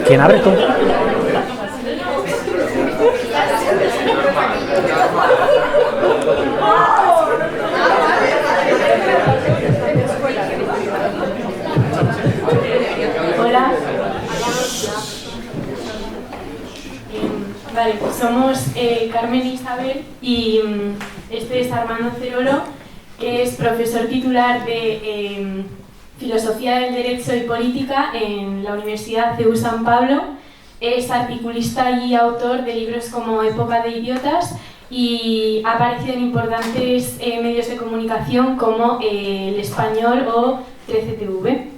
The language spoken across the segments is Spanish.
¿Quién abre tú? Hola. Vale, pues somos Carmen e Isabel y este es Armando Cerolo, que es profesor titular de Filosofía del Derecho y Política en la Universidad CEU San Pablo. Es articulista y autor de libros como Época de Idiotas y ha aparecido en importantes medios de comunicación como El Español o 13TV.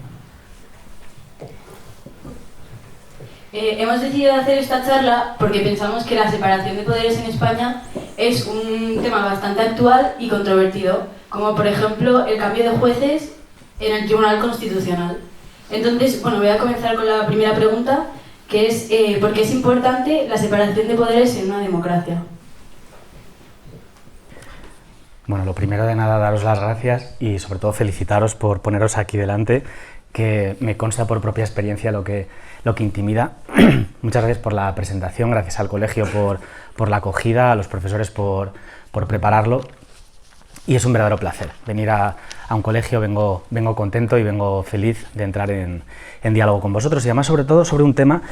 Hemos decidido hacer esta charla porque pensamos que la separación de poderes en España es un tema bastante actual y controvertido, como por ejemplo el cambio de jueces en el Tribunal Constitucional. Entonces, bueno, voy a comenzar con la primera pregunta, que es ¿por qué es importante la separación de poderes en una democracia? Bueno, lo primero de nada, daros las gracias y sobre todo felicitaros por poneros aquí delante, que me consta por propia experiencia lo que intimida. Muchas gracias por la presentación, gracias al colegio por la acogida, a los profesores por prepararlo. Y es un verdadero placer venir a un colegio, vengo contento y vengo feliz de entrar en diálogo con vosotros, y además sobre todo sobre un tema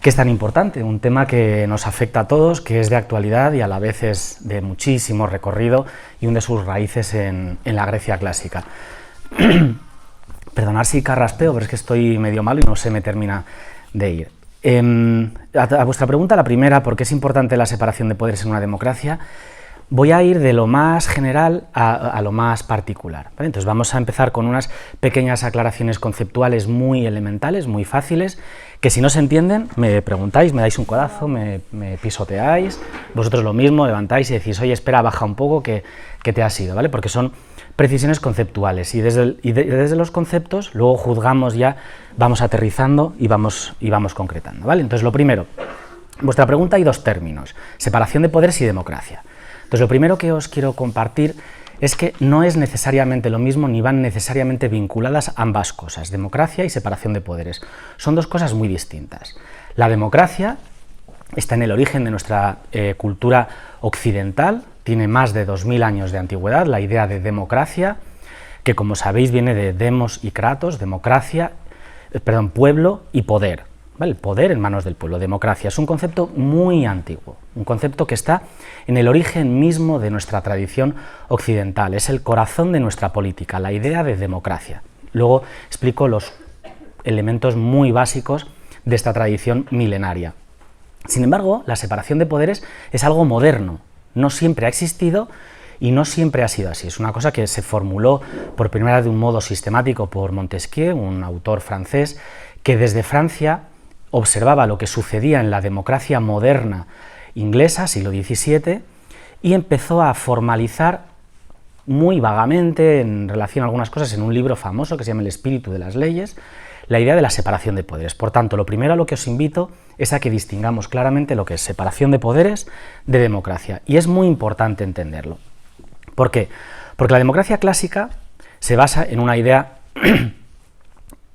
que es tan importante, un tema que nos afecta a todos, que es de actualidad y a la vez es de muchísimo recorrido y hunde sus raíces en la Grecia clásica. Perdonad si carraspeo, pero es que estoy medio malo y no se me termina de ir. A vuestra pregunta, la primera, ¿por qué es importante la separación de poderes en una democracia? Voy a ir de lo más general a lo más particular, ¿vale? Entonces vamos a empezar con unas pequeñas aclaraciones conceptuales muy elementales, muy fáciles, que si no se entienden me preguntáis, me dais un codazo, me pisoteáis, vosotros lo mismo, levantáis y decís, oye, espera, baja un poco, que te has ido, ¿vale? Porque son precisiones conceptuales y desde los conceptos luego juzgamos ya, vamos aterrizando y vamos concretando, ¿vale? Entonces lo primero, vuestra pregunta, hay dos términos, separación de poderes y democracia. Entonces, lo primero que os quiero compartir es que no es necesariamente lo mismo ni van necesariamente vinculadas ambas cosas, democracia y separación de poderes. Son dos cosas muy distintas. La democracia está en el origen de nuestra cultura occidental, tiene más de 2000 años de antigüedad, la idea de democracia, que como sabéis viene de demos y kratos, pueblo y poder. ¿Vale? El poder en manos del pueblo, democracia, es un concepto muy antiguo, un concepto que está en el origen mismo de nuestra tradición occidental, es el corazón de nuestra política, la idea de democracia. Luego explico los elementos muy básicos de esta tradición milenaria. Sin embargo, la separación de poderes es algo moderno, no siempre ha existido y no siempre ha sido así. Es una cosa que se formuló por primera vez de un modo sistemático por Montesquieu, un autor francés, que desde Francia observaba lo que sucedía en la democracia moderna inglesa, siglo XVII, y empezó a formalizar muy vagamente, en relación a algunas cosas, en un libro famoso que se llama El espíritu de las leyes, la idea de la separación de poderes. Por tanto, lo primero a lo que os invito es a que distingamos claramente lo que es separación de poderes de democracia, y es muy importante entenderlo. ¿Por qué? Porque la democracia clásica se basa en una idea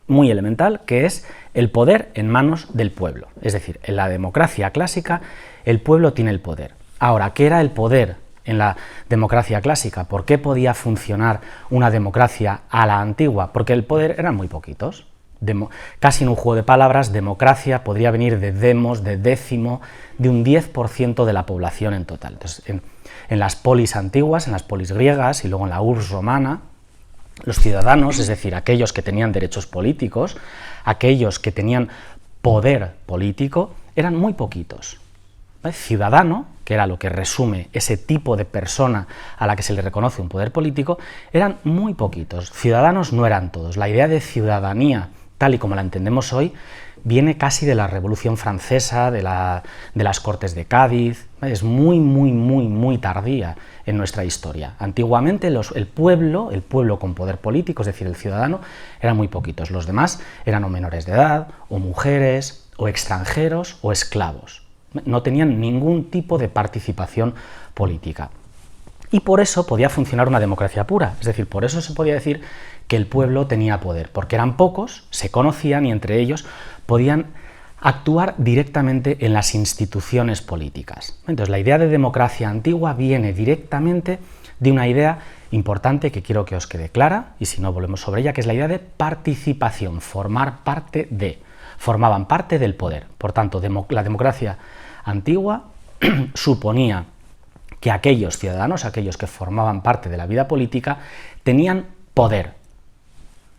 muy elemental, que es el poder en manos del pueblo. Es decir, en la democracia clásica el pueblo tiene el poder. Ahora, ¿qué era el poder en la democracia clásica? ¿Por qué podía funcionar una democracia a la antigua? Porque el poder eran muy poquitos. Casi en un juego de palabras, democracia podría venir de demos, de décimo, de un 10% de la población en total. Entonces, en las polis antiguas, en las polis griegas y luego en la urbs romana, los ciudadanos, es decir, aquellos que tenían derechos políticos, aquellos que tenían poder político, eran muy poquitos. ¿Vale? Ciudadano, que era lo que resume ese tipo de persona a la que se le reconoce un poder político, eran muy poquitos. Ciudadanos no eran todos. La idea de ciudadanía, tal y como la entendemos hoy, viene casi de la Revolución Francesa, de las Cortes de Cádiz, ¿vale? Es muy tardía en nuestra historia. Antiguamente el pueblo con poder político, es decir, el ciudadano, eran muy poquitos. Los demás eran o menores de edad, o mujeres, o extranjeros, o esclavos. No tenían ningún tipo de participación política. Y por eso podía funcionar una democracia pura, es decir, por eso se podía decir que el pueblo tenía poder, porque eran pocos, se conocían y entre ellos podían actuar directamente en las instituciones políticas. Entonces, la idea de democracia antigua viene directamente de una idea importante que quiero que os quede clara, y si no volvemos sobre ella, que es la idea de participación, formar parte de, formaban parte del poder. Por tanto, la democracia antigua suponía que aquellos ciudadanos, aquellos que formaban parte de la vida política, tenían poder.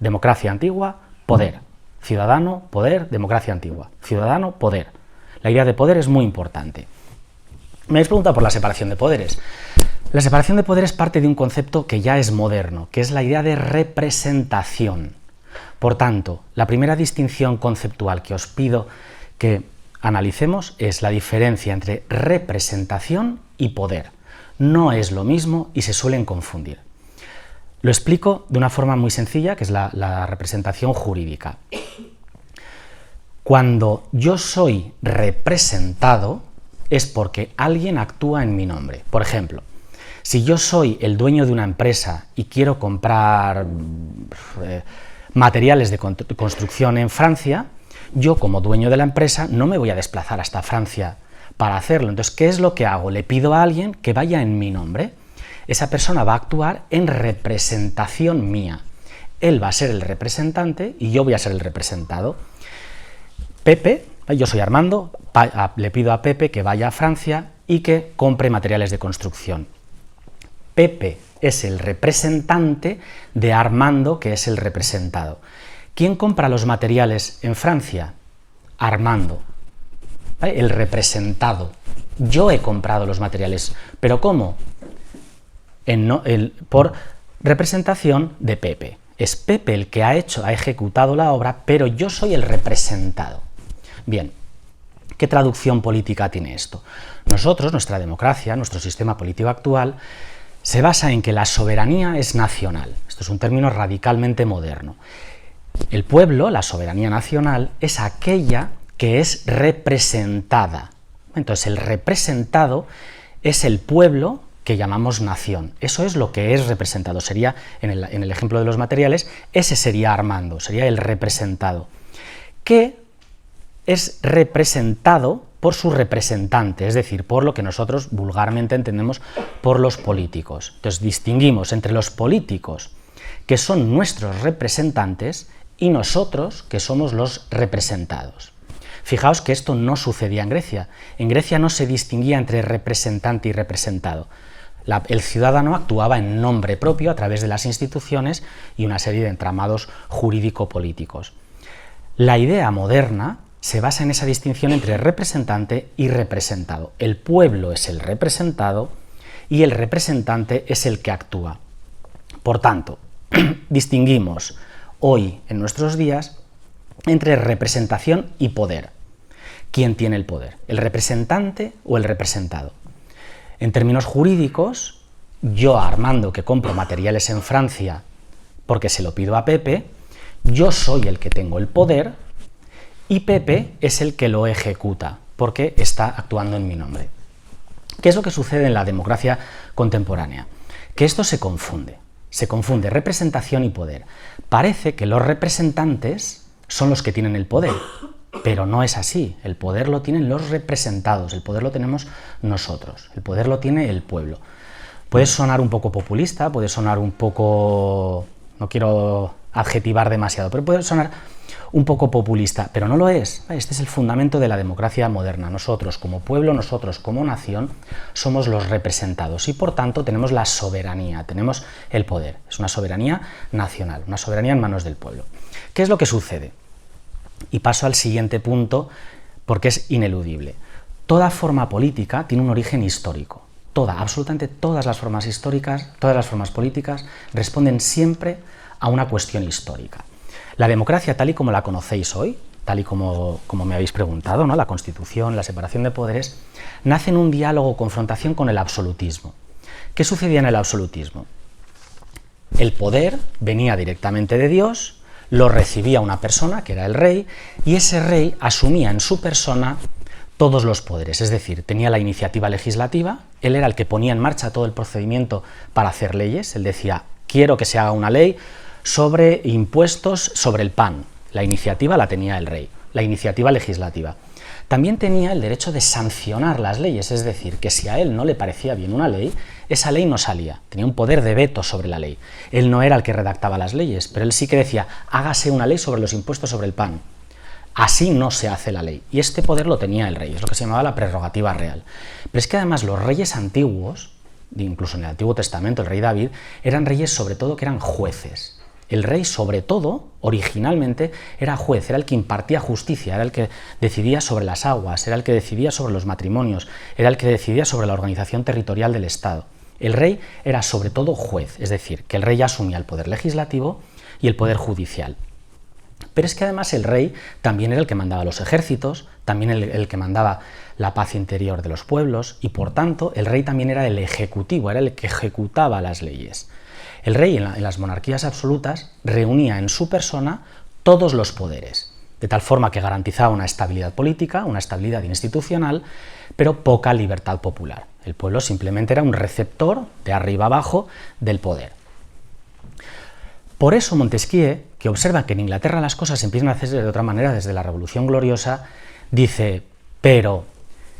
Democracia antigua, poder. Ciudadano, poder, democracia antigua. Ciudadano, poder. La idea de poder es muy importante. Me habéis preguntado por la separación de poderes. La separación de poderes parte de un concepto que ya es moderno, que es la idea de representación. Por tanto, la primera distinción conceptual que os pido que analicemos es la diferencia entre representación y poder. No es lo mismo y se suelen confundir. Lo explico de una forma muy sencilla, que es la representación jurídica. Cuando yo soy representado es porque alguien actúa en mi nombre. Por ejemplo, si yo soy el dueño de una empresa y quiero comprar materiales de construcción en Francia, yo como dueño de la empresa no me voy a desplazar hasta Francia para hacerlo. Entonces, ¿qué es lo que hago? Le pido a alguien que vaya en mi nombre. Esa persona va a actuar en representación mía. Él va a ser el representante y yo voy a ser el representado. Pepe, yo soy Armando, le pido a Pepe que vaya a Francia y que compre materiales de construcción. Pepe es el representante de Armando, que es el representado. ¿Quién compra los materiales en Francia? Armando, ¿vale? El representado. Yo he comprado los materiales, ¿pero cómo? Por representación de Pepe. Es Pepe el que ha ejecutado la obra, pero yo soy el representado. Bien, ¿qué traducción política tiene esto? Nosotros, nuestra democracia, nuestro sistema político actual, se basa en que la soberanía es nacional. Esto es un término radicalmente moderno. El pueblo, la soberanía nacional, es aquella que es representada. Entonces, el representado es el pueblo que llamamos nación. Eso es lo que es representado. Sería, en el ejemplo de los materiales, ese sería Armando, sería el representado, que es representado por su representante, es decir, por lo que nosotros vulgarmente entendemos por los políticos. Entonces, distinguimos entre los políticos, que son nuestros representantes, y nosotros, que somos los representados. Fijaos que esto no sucedía en Grecia. En Grecia no se distinguía entre representante y representado. El ciudadano actuaba en nombre propio a través de las instituciones y una serie de entramados jurídico-políticos. La idea moderna se basa en esa distinción entre representante y representado. El pueblo es el representado y el representante es el que actúa. Por tanto, distinguimos hoy, en nuestros días, entre representación y poder. ¿Quién tiene el poder? ¿El representante o el representado? En términos jurídicos, yo, Armando, que compro materiales en Francia porque se lo pido a Pepe, yo soy el que tengo el poder y Pepe es el que lo ejecuta porque está actuando en mi nombre. ¿Qué es lo que sucede en la democracia contemporánea? Que esto se confunde representación y poder. Parece que los representantes son los que tienen el poder, pero no es así. El poder lo tienen los representados, el poder lo tenemos nosotros, el poder lo tiene el pueblo. Puede sonar un poco populista, puede sonar un poco... no quiero adjetivar demasiado, pero puede sonar un poco populista, pero no lo es. Este es el fundamento de la democracia moderna. Nosotros como pueblo, nosotros como nación, somos los representados y por tanto tenemos la soberanía, tenemos el poder. Es una soberanía nacional, una soberanía en manos del pueblo. ¿Qué es lo que sucede? Y paso al siguiente punto porque es ineludible. Toda forma política tiene un origen histórico. Absolutamente todas las formas históricas, todas las formas políticas responden siempre a una cuestión histórica. La democracia, tal y como la conocéis hoy, tal y como me habéis preguntado, ¿no? La Constitución, la separación de poderes, nace en un diálogo, confrontación con el absolutismo. ¿Qué sucedía en el absolutismo? El poder venía directamente de Dios, lo recibía una persona, que era el rey, y ese rey asumía en su persona todos los poderes, es decir, tenía la iniciativa legislativa, él era el que ponía en marcha todo el procedimiento para hacer leyes, él decía, quiero que se haga una ley sobre impuestos sobre el pan. La iniciativa la tenía el rey. la iniciativa legislativa. También tenía el derecho de sancionar las leyes, es decir, que si a él no le parecía bien una ley, esa ley no salía, tenía un poder de veto sobre la ley. Él no era el que redactaba las leyes, pero él sí que decía, hágase una ley sobre los impuestos sobre el pan. Así no se hace la ley. Y este poder lo tenía el rey, es lo que se llamaba la prerrogativa real. Pero es que además los reyes antiguos, incluso en el Antiguo Testamento, el rey David, eran reyes sobre todo que eran jueces. El rey, sobre todo, originalmente, era juez, era el que impartía justicia, era el que decidía sobre las aguas, era el que decidía sobre los matrimonios, era el que decidía sobre la organización territorial del Estado. El rey era sobre todo juez, es decir, que el rey asumía el poder legislativo y el poder judicial. Pero es que además el rey también era el que mandaba los ejércitos, también el que mandaba la paz interior de los pueblos, y por tanto el rey también era el ejecutivo, era el que ejecutaba las leyes. El rey en las monarquías absolutas reunía en su persona todos los poderes, de tal forma que garantizaba una estabilidad política, una estabilidad institucional, pero poca libertad popular. El pueblo simplemente era un receptor de arriba abajo del poder. Por eso Montesquieu, que observa que en Inglaterra las cosas empiezan a hacerse de otra manera desde la Revolución Gloriosa, dice, pero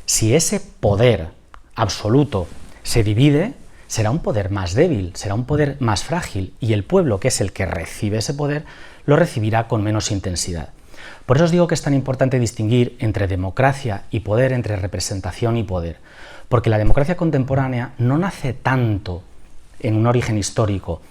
si ese poder absoluto se divide, será un poder más débil, será un poder más frágil, y el pueblo, que es el que recibe ese poder, lo recibirá con menos intensidad. Por eso os digo que es tan importante distinguir entre democracia y poder, entre representación y poder, porque la democracia contemporánea no nace tanto en un origen histórico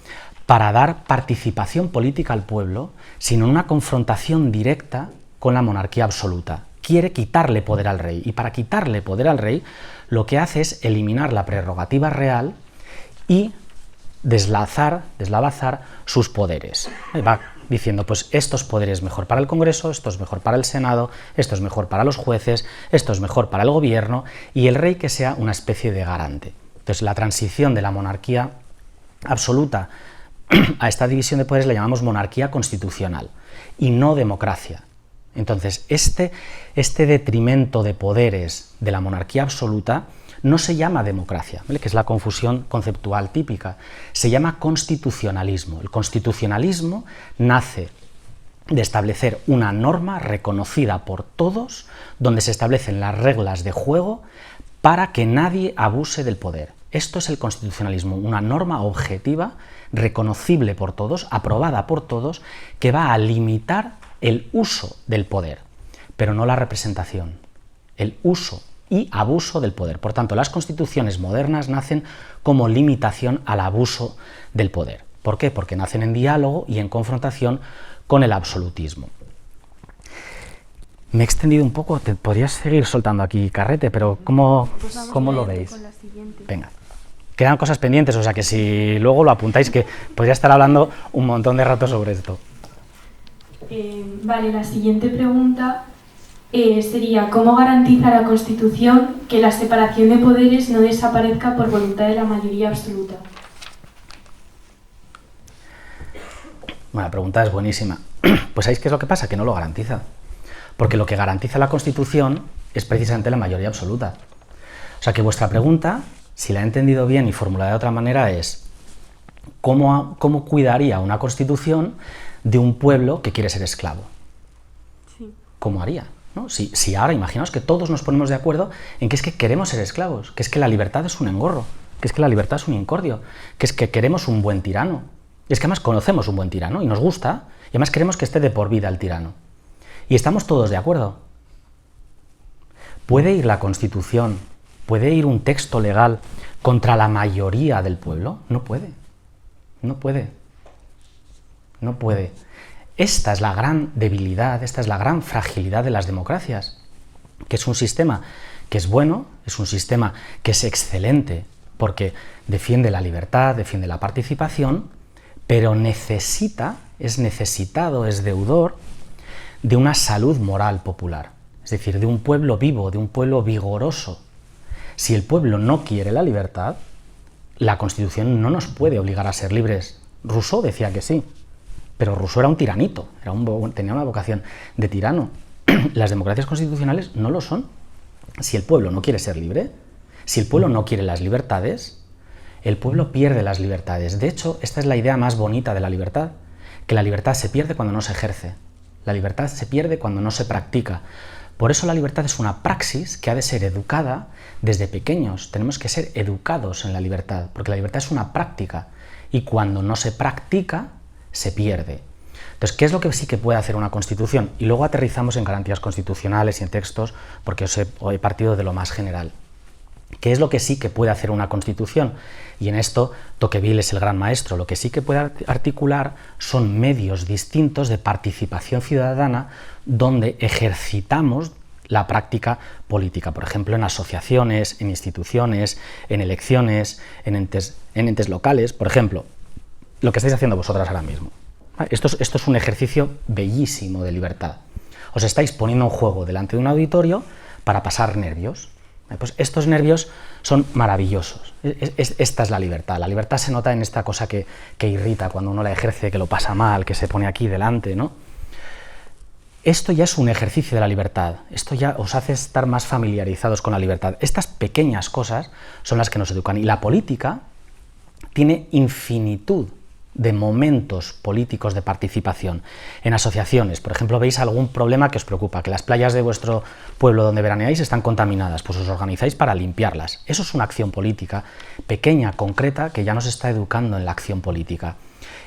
para dar participación política al pueblo, sino en una confrontación directa con la monarquía absoluta. Quiere quitarle poder al rey, y para quitarle poder al rey lo que hace es eliminar la prerrogativa real y deslavazar sus poderes. Va diciendo, pues esto es poder es mejor para el Congreso, esto es mejor para el Senado, esto es mejor para los jueces, esto es mejor para el gobierno, y el rey que sea una especie de garante. Entonces la transición de la monarquía absoluta a esta división de poderes la llamamos monarquía constitucional y no democracia. Entonces este detrimento de poderes de la monarquía absoluta no se llama democracia, ¿vale? Que es la confusión conceptual típica, se llama constitucionalismo. El constitucionalismo nace de establecer una norma reconocida por todos, donde se establecen las reglas de juego para que nadie abuse del poder. Esto es el constitucionalismo, una norma objetiva, reconocible por todos, aprobada por todos, que va a limitar el uso del poder, pero no la representación, el uso y abuso del poder. Por tanto, las constituciones modernas nacen como limitación al abuso del poder. ¿Por qué? Porque nacen en diálogo y en confrontación con el absolutismo. Me he extendido un poco, te podrías seguir soltando aquí carrete, pero ¿cómo lo veis? Venga. Quedan cosas pendientes, o sea que si luego lo apuntáis, que podría estar hablando un montón de rato sobre esto. Vale, la siguiente pregunta sería, ¿cómo garantiza la Constitución que la separación de poderes no desaparezca por voluntad de la mayoría absoluta? Bueno, la pregunta es buenísima. Pues ¿sabéis qué es lo que pasa? Que no lo garantiza. Porque lo que garantiza la Constitución es precisamente la mayoría absoluta. O sea que vuestra pregunta, si la he entendido bien y formulada de otra manera, es ¿cómo cuidaría una Constitución de un pueblo que quiere ser esclavo? Sí. ¿Cómo haría? ¿No? Si ahora imaginaos que todos nos ponemos de acuerdo en que es que queremos ser esclavos, que es que la libertad es un engorro, que es que la libertad es un incordio, que es que queremos un buen tirano. Y es que además conocemos un buen tirano y nos gusta, y además queremos que esté de por vida el tirano. Y estamos todos de acuerdo. ¿Puede ir la Constitución, puede ir un texto legal contra la mayoría del pueblo? No puede. No puede. No puede. Esta es la gran debilidad, esta es la gran fragilidad de las democracias, que es un sistema que es bueno, es un sistema que es excelente, porque defiende la libertad, defiende la participación, pero es necesitado, es deudor de una salud moral popular, es decir, de un pueblo vivo, de un pueblo vigoroso. Si el pueblo no quiere la libertad, la Constitución no nos puede obligar a ser libres. Rousseau decía que sí. Pero Rousseau era un tiranito, tenía una vocación de tirano. Las democracias constitucionales no lo son. Si el pueblo no quiere ser libre, si el pueblo no quiere las libertades, el pueblo pierde las libertades. De hecho, esta es la idea más bonita de la libertad, que la libertad se pierde cuando no se ejerce. La libertad se pierde cuando no se practica. Por eso la libertad es una praxis que ha de ser educada desde pequeños. Tenemos que ser educados en la libertad, porque la libertad es una práctica y cuando no se practica, se pierde. Entonces, ¿qué es lo que sí que puede hacer una Constitución? Y luego aterrizamos en garantías constitucionales y en textos, porque os he partido de lo más general. ¿Qué es lo que sí que puede hacer una Constitución? Y en esto Tocqueville es el gran maestro. Lo que sí que puede articular son medios distintos de participación ciudadana donde ejercitamos la práctica política, por ejemplo, en asociaciones, en instituciones, en elecciones, en entes locales. Por ejemplo, lo que estáis haciendo vosotras ahora mismo. Esto es un ejercicio bellísimo de libertad. Os estáis poniendo en juego delante de un auditorio para pasar nervios. Pues estos nervios son maravillosos. Esta es la libertad. La libertad se nota en esta cosa que irrita cuando uno la ejerce, que lo pasa mal, que se pone aquí delante, ¿no? Esto ya es un ejercicio de la libertad. Esto ya os hace estar más familiarizados con la libertad. Estas pequeñas cosas son las que nos educan. Y la política tiene infinitud de momentos políticos de participación. En asociaciones, por ejemplo, veis algún problema que os preocupa, que las playas de vuestro pueblo donde veraneáis están contaminadas, pues os organizáis para limpiarlas. Eso es una acción política pequeña, concreta, que ya nos está educando en la acción política.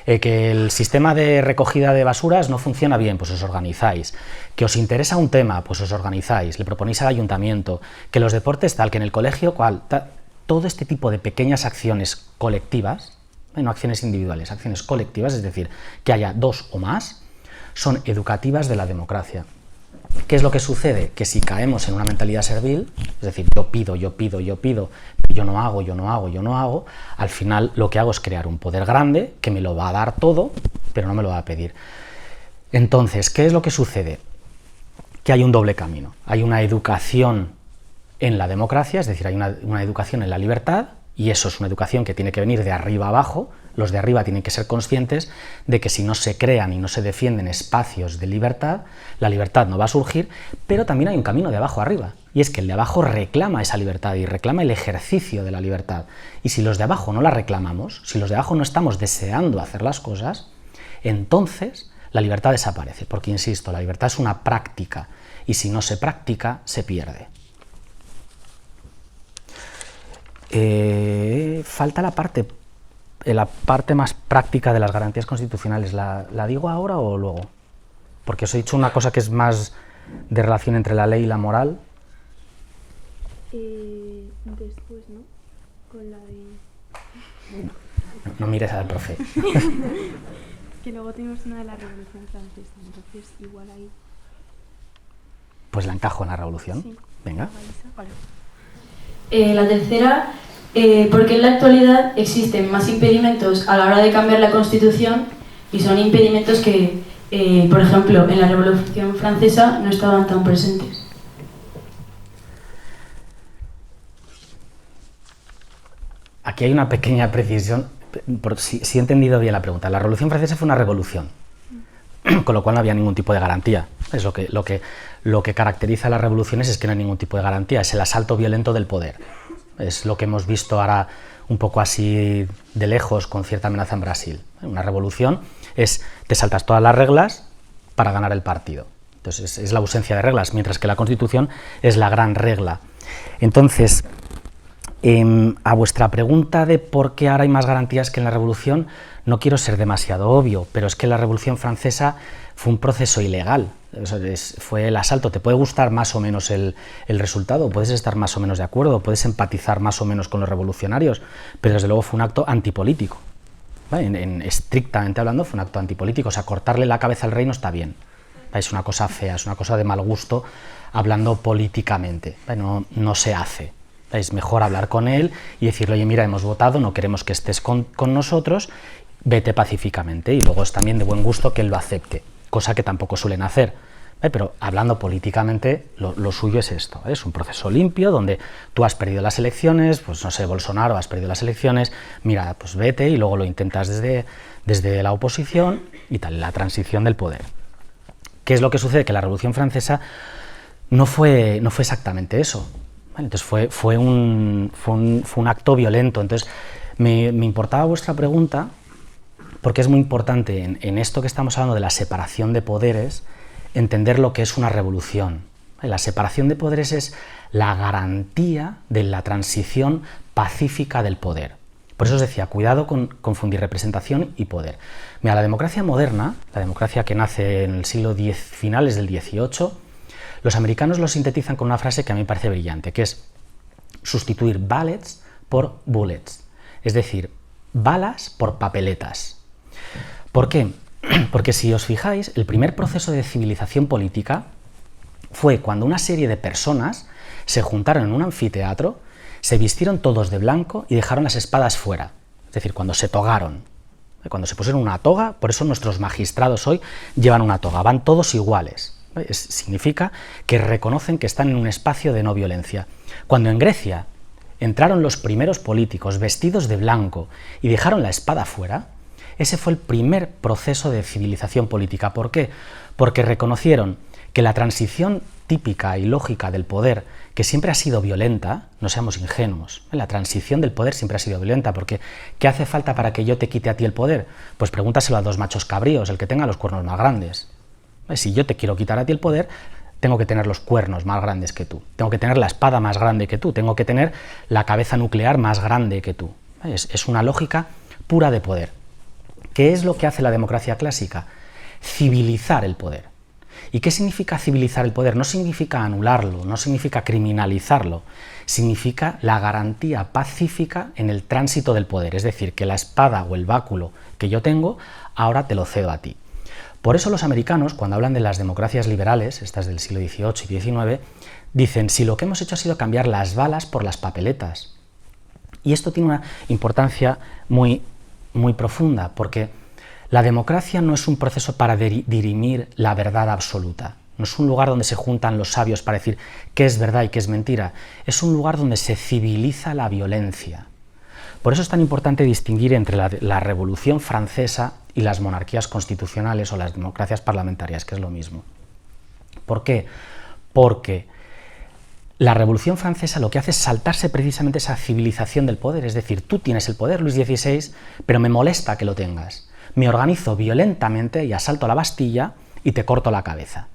Que el sistema de recogida de basuras no funciona bien, pues os organizáis. Que os interesa un tema, pues os organizáis, le proponéis al ayuntamiento. Que los deportes tal, que en el colegio todo este tipo de pequeñas acciones colectivas, no acciones individuales, acciones colectivas, es decir, que haya dos o más, son educativas de la democracia. ¿Qué es lo que sucede? Que si caemos en una mentalidad servil, es decir, yo pido, yo no hago, al final lo que hago es crear un poder grande que me lo va a dar todo, pero no me lo va a pedir. Entonces, ¿qué es lo que sucede? Que hay un doble camino. Hay una educación en la democracia, es decir, hay una educación en la libertad, y eso es una educación que tiene que venir de arriba abajo. Los de arriba tienen que ser conscientes de que si no se crean y no se defienden espacios de libertad, la libertad no va a surgir, pero también hay un camino de abajo arriba, y es que el de abajo reclama esa libertad y reclama el ejercicio de la libertad. Y si los de abajo no la reclamamos, si los de abajo no estamos deseando hacer las cosas, entonces la libertad desaparece, porque, insisto, la libertad es una práctica, y si no se practica, se pierde. Falta la parte más práctica de las garantías constitucionales. ¿La digo ahora o luego? Porque os he dicho una cosa que es más de relación entre la ley y la moral. Después, ¿no? Con la de... No mires al profe. Que luego tenemos una de la Revolución Francesa, entonces igual ahí... Pues la encajo en la Revolución. Sí. Venga. Vale. La tercera, porque en la actualidad existen más impedimentos a la hora de cambiar la Constitución y son impedimentos que, por ejemplo, en la Revolución Francesa no estaban tan presentes. Aquí hay una pequeña precisión, si he entendido bien la pregunta. La Revolución Francesa fue una revolución, con lo cual no había ningún tipo de garantía. Es lo que caracteriza a las revoluciones es que no hay ningún tipo de garantía, es el asalto violento del poder. Es lo que hemos visto ahora un poco así de lejos con cierta amenaza en Brasil. Una revolución es te saltas todas las reglas para ganar el partido. Entonces es la ausencia de reglas, mientras que la Constitución es la gran regla. Entonces, a vuestra pregunta de por qué ahora hay más garantías que en la Revolución, no quiero ser demasiado obvio, pero es que la Revolución Francesa fue un proceso ilegal. Fue el asalto. Te puede gustar más o menos el resultado, puedes estar más o menos de acuerdo, puedes empatizar más o menos con los revolucionarios, pero desde luego fue un acto antipolítico. ¿Vale? Estrictamente hablando, fue un acto antipolítico. O sea, cortarle la cabeza al rey no está bien. Es una cosa fea, es una cosa de mal gusto, hablando políticamente. No se hace. Es mejor hablar con él y decirle, oye, mira, hemos votado, no queremos que estés con nosotros, vete pacíficamente. Y luego es también de buen gusto que él lo acepte, cosa que tampoco suelen hacer. Pero hablando políticamente, lo suyo es esto. Es un proceso limpio donde tú has perdido las elecciones, pues no sé, Bolsonaro, has perdido las elecciones, mira, pues vete y luego lo intentas desde la oposición y tal, la transición del poder. ¿Qué es lo que sucede? Que la Revolución Francesa no fue exactamente eso. Entonces fue un acto violento. Entonces me importaba vuestra pregunta porque es muy importante en esto que estamos hablando de la separación de poderes, entender lo que es una revolución. La separación de poderes es la garantía de la transición pacífica del poder. Por eso os decía, cuidado con confundir representación y poder. Mira, la democracia moderna, la democracia que nace en el siglo X, finales del XVIII, los americanos lo sintetizan con una frase que a mí me parece brillante, que es sustituir ballots por bullets, es decir, balas por papeletas. ¿Por qué? Porque si os fijáis, el primer proceso de civilización política fue cuando una serie de personas se juntaron en un anfiteatro, se vistieron todos de blanco y dejaron las espadas fuera, es decir, cuando se togaron, cuando se pusieron una toga. Por eso nuestros magistrados hoy llevan una toga, van todos iguales. Significa que reconocen que están en un espacio de no violencia. Cuando en Grecia entraron los primeros políticos vestidos de blanco y dejaron la espada fuera, ese fue el primer proceso de civilización política. ¿Por qué? Porque reconocieron que la transición típica y lógica del poder, que siempre ha sido violenta, no seamos ingenuos, la transición del poder siempre ha sido violenta, porque ¿qué hace falta para que yo te quite a ti el poder? Pues pregúntaselo a dos machos cabríos, el que tenga los cuernos más grandes. Si yo te quiero quitar a ti el poder, tengo que tener los cuernos más grandes que tú, tengo que tener la espada más grande que tú, tengo que tener la cabeza nuclear más grande que tú. Es una lógica pura de poder. ¿Qué es lo que hace la democracia clásica? Civilizar el poder. ¿Y qué significa civilizar el poder? No significa anularlo, no significa criminalizarlo, significa la garantía pacífica en el tránsito del poder, es decir, que la espada o el báculo que yo tengo, ahora te lo cedo a ti. Por eso los americanos, cuando hablan de las democracias liberales, estas del siglo XVIII y XIX, dicen, si lo que hemos hecho ha sido cambiar las balas por las papeletas. Y esto tiene una importancia muy profunda, porque la democracia no es un proceso para dirimir la verdad absoluta, no es un lugar donde se juntan los sabios para decir qué es verdad y qué es mentira, es un lugar donde se civiliza la violencia. Por eso es tan importante distinguir entre la Revolución Francesa y las monarquías constitucionales o las democracias parlamentarias, que es lo mismo. ¿Por qué? Porque la Revolución Francesa lo que hace es saltarse precisamente esa civilización del poder, es decir, tú tienes el poder, Luis XVI, pero me molesta que lo tengas. Me organizo violentamente y asalto a la Bastilla y te corto la cabeza.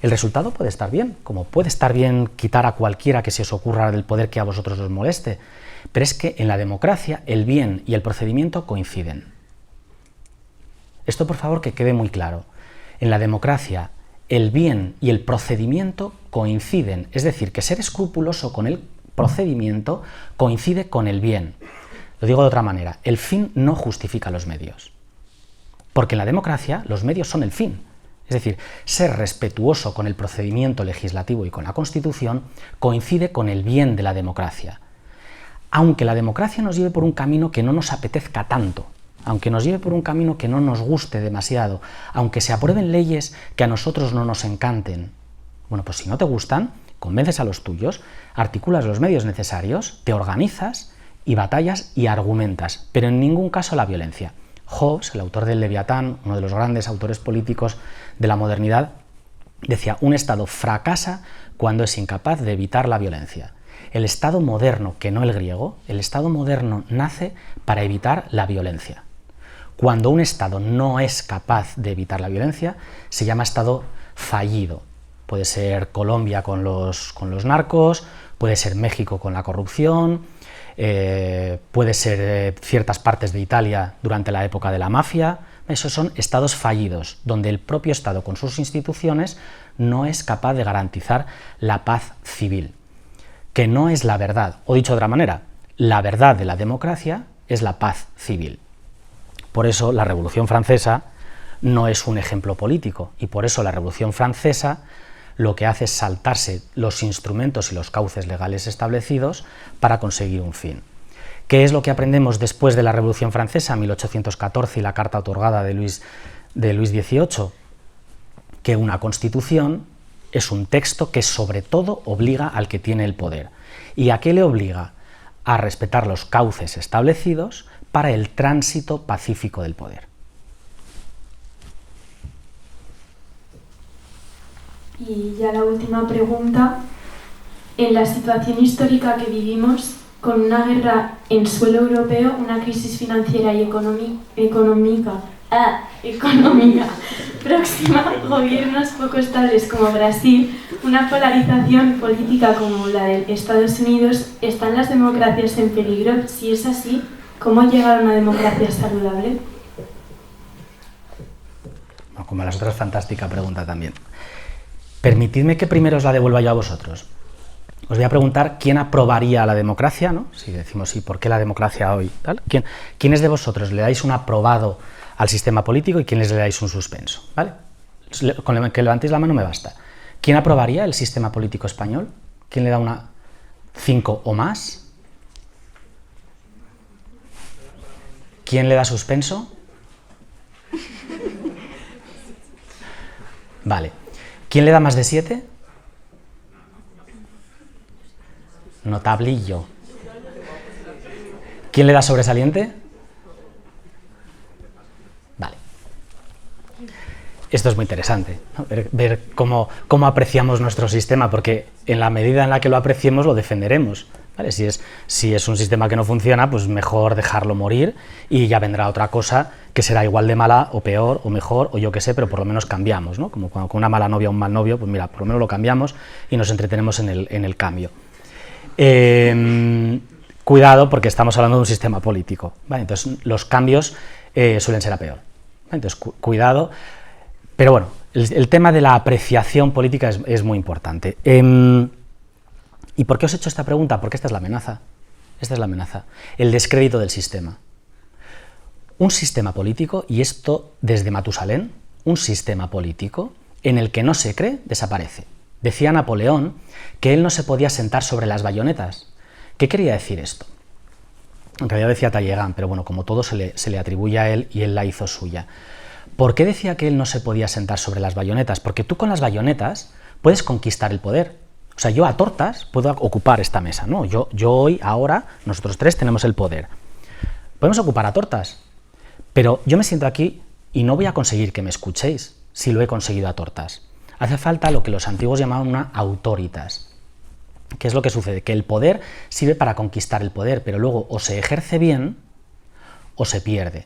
El resultado puede estar bien, como puede estar bien quitar a cualquiera que se os ocurra del poder que a vosotros os moleste, pero es que en la democracia el bien y el procedimiento coinciden. Esto, por favor, que quede muy claro. En la democracia el bien y el procedimiento coinciden, es decir, que ser escrupuloso con el procedimiento coincide con el bien. Lo digo de otra manera, el fin no justifica los medios, porque en la democracia los medios son el fin. Es decir, ser respetuoso con el procedimiento legislativo y con la Constitución coincide con el bien de la democracia. Aunque la democracia nos lleve por un camino que no nos apetezca tanto, aunque nos lleve por un camino que no nos guste demasiado, aunque se aprueben leyes que a nosotros no nos encanten, bueno, pues si no te gustan, convences a los tuyos, articulas los medios necesarios, te organizas y batallas y argumentas, pero en ningún caso la violencia. Hobbes, el autor del Leviatán, uno de los grandes autores políticos de la modernidad, decía, un Estado fracasa cuando es incapaz de evitar la violencia. El Estado moderno, que no el griego, el Estado moderno nace para evitar la violencia. Cuando un Estado no es capaz de evitar la violencia, se llama Estado fallido. Puede ser Colombia con los narcos, puede ser México con la corrupción, puede ser ciertas partes de Italia durante la época de la mafia. Esos son estados fallidos, donde el propio Estado con sus instituciones no es capaz de garantizar la paz civil, que no es la verdad, o dicho de otra manera, la verdad de la democracia es la paz civil. Por eso la Revolución Francesa no es un ejemplo político, y por eso la Revolución Francesa lo que hace es saltarse los instrumentos y los cauces legales establecidos para conseguir un fin. ¿Qué es lo que aprendemos después de la Revolución Francesa, 1814, y la Carta otorgada de Luis XVIII? Que una Constitución es un texto que sobre todo obliga al que tiene el poder. ¿Y a qué le obliga? A respetar los cauces establecidos para el tránsito pacífico del poder. Y ya la última pregunta. En la situación histórica que vivimos, con una guerra en suelo europeo, una crisis financiera y económica económica próxima, gobiernos poco estables como Brasil, una polarización política como la de Estados Unidos, ¿están las democracias en peligro? Si es así, ¿cómo llegar a una democracia saludable? Bueno, como las otras, fantástica pregunta también. Permitidme que primero os la devuelva yo a vosotros. Os voy a preguntar quién aprobaría la democracia, ¿no? Si decimos sí, ¿por qué la democracia hoy? ¿Tal? ¿Quiénes de vosotros le dais un aprobado al sistema político y quiénes le dais un suspenso? ¿Vale? Con que levantéis la mano me basta. ¿Quién aprobaría el sistema político español? ¿Quién le da una 5 o más? ¿Quién le da suspenso? Vale. ¿Quién le da más de 7? Notablillo. ¿Quién le da sobresaliente? Vale. Esto es muy interesante, ¿no? Ver cómo apreciamos nuestro sistema, porque en la medida en la que lo apreciemos lo defenderemos, ¿vale? Si es un sistema que no funciona, pues mejor dejarlo morir y ya vendrá otra cosa que será igual de mala o peor o mejor o yo qué sé, pero por lo menos cambiamos, ¿no? Como cuando con una mala novia o un mal novio, pues mira, por lo menos lo cambiamos y nos entretenemos en el cambio. Cuidado, porque estamos hablando de un sistema político, ¿vale? Entonces los cambios suelen ser a peor, ¿vale? Entonces cuidado, pero bueno, el tema de la apreciación política es muy importante. ¿Y por qué os he hecho esta pregunta? Porque esta es la amenaza. Esta es la amenaza. El descrédito del sistema. Un sistema político, y esto desde Matusalén, un sistema político en el que no se cree, desaparece. Decía Napoleón que él no se podía sentar sobre las bayonetas. ¿Qué quería decir esto? En realidad decía Talleyrand, pero bueno, como todo se le atribuye a él y él la hizo suya. ¿Por qué decía que él no se podía sentar sobre las bayonetas? Porque tú con las bayonetas puedes conquistar el poder. O sea, yo a tortas puedo ocupar esta mesa, ¿no? Yo hoy, ahora, nosotros tres tenemos el poder. Podemos ocupar a tortas, pero yo me siento aquí y no voy a conseguir que me escuchéis si lo he conseguido a tortas. Hace falta lo que los antiguos llamaban una autoritas. ¿Qué es lo que sucede? Que el poder sirve para conquistar el poder, pero luego o se ejerce bien o se pierde.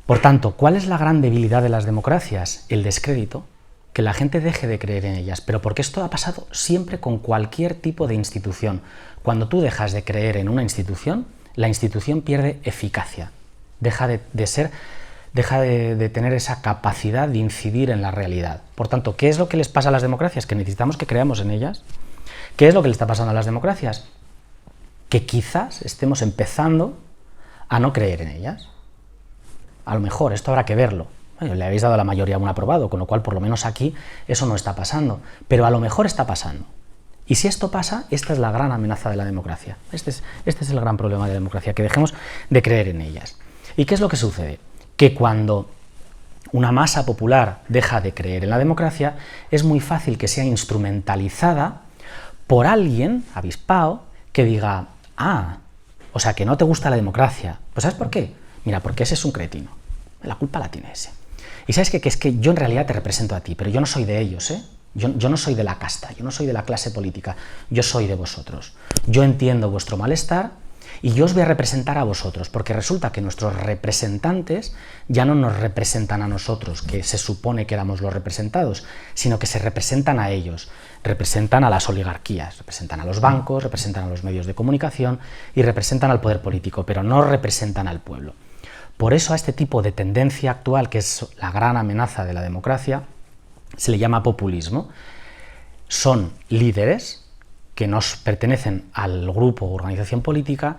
Por tanto, ¿cuál es la gran debilidad de las democracias? El descrédito, que la gente deje de creer en ellas. Pero porque esto ha pasado siempre con cualquier tipo de institución. Cuando tú dejas de creer en una institución, la institución pierde eficacia, deja de tener esa capacidad de incidir en la realidad. Por tanto, ¿qué es lo que les pasa a las democracias? Que necesitamos que creamos en ellas. ¿Qué es lo que le está pasando a las democracias? Que quizás estemos empezando a no creer en ellas. A lo mejor, esto habrá que verlo. Bueno, le habéis dado a la mayoría un aprobado, con lo cual por lo menos aquí eso no está pasando. Pero a lo mejor está pasando. Y si esto pasa, esta es la gran amenaza de la democracia. Este es el gran problema de la democracia, que dejemos de creer en ellas. ¿Y qué es lo que sucede? Que cuando una masa popular deja de creer en la democracia, es muy fácil que sea instrumentalizada por alguien avispado que diga, o sea que no te gusta la democracia. Pues ¿sabes por qué? Mira, porque ese es un cretino. La culpa la tiene ese. Y ¿sabes qué? Que es que yo en realidad te represento a ti, pero yo no soy de ellos, ¿eh? Yo no soy de la casta, yo no soy de la clase política, yo soy de vosotros. Yo entiendo vuestro malestar y yo os voy a representar a vosotros, porque resulta que nuestros representantes ya no nos representan a nosotros, que se supone que éramos los representados, sino que se representan a ellos, representan a las oligarquías, representan a los bancos, representan a los medios de comunicación y representan al poder político, pero no representan al pueblo. Por eso a este tipo de tendencia actual, que es la gran amenaza de la democracia, se le llama populismo. Son líderes que no pertenecen al grupo o organización política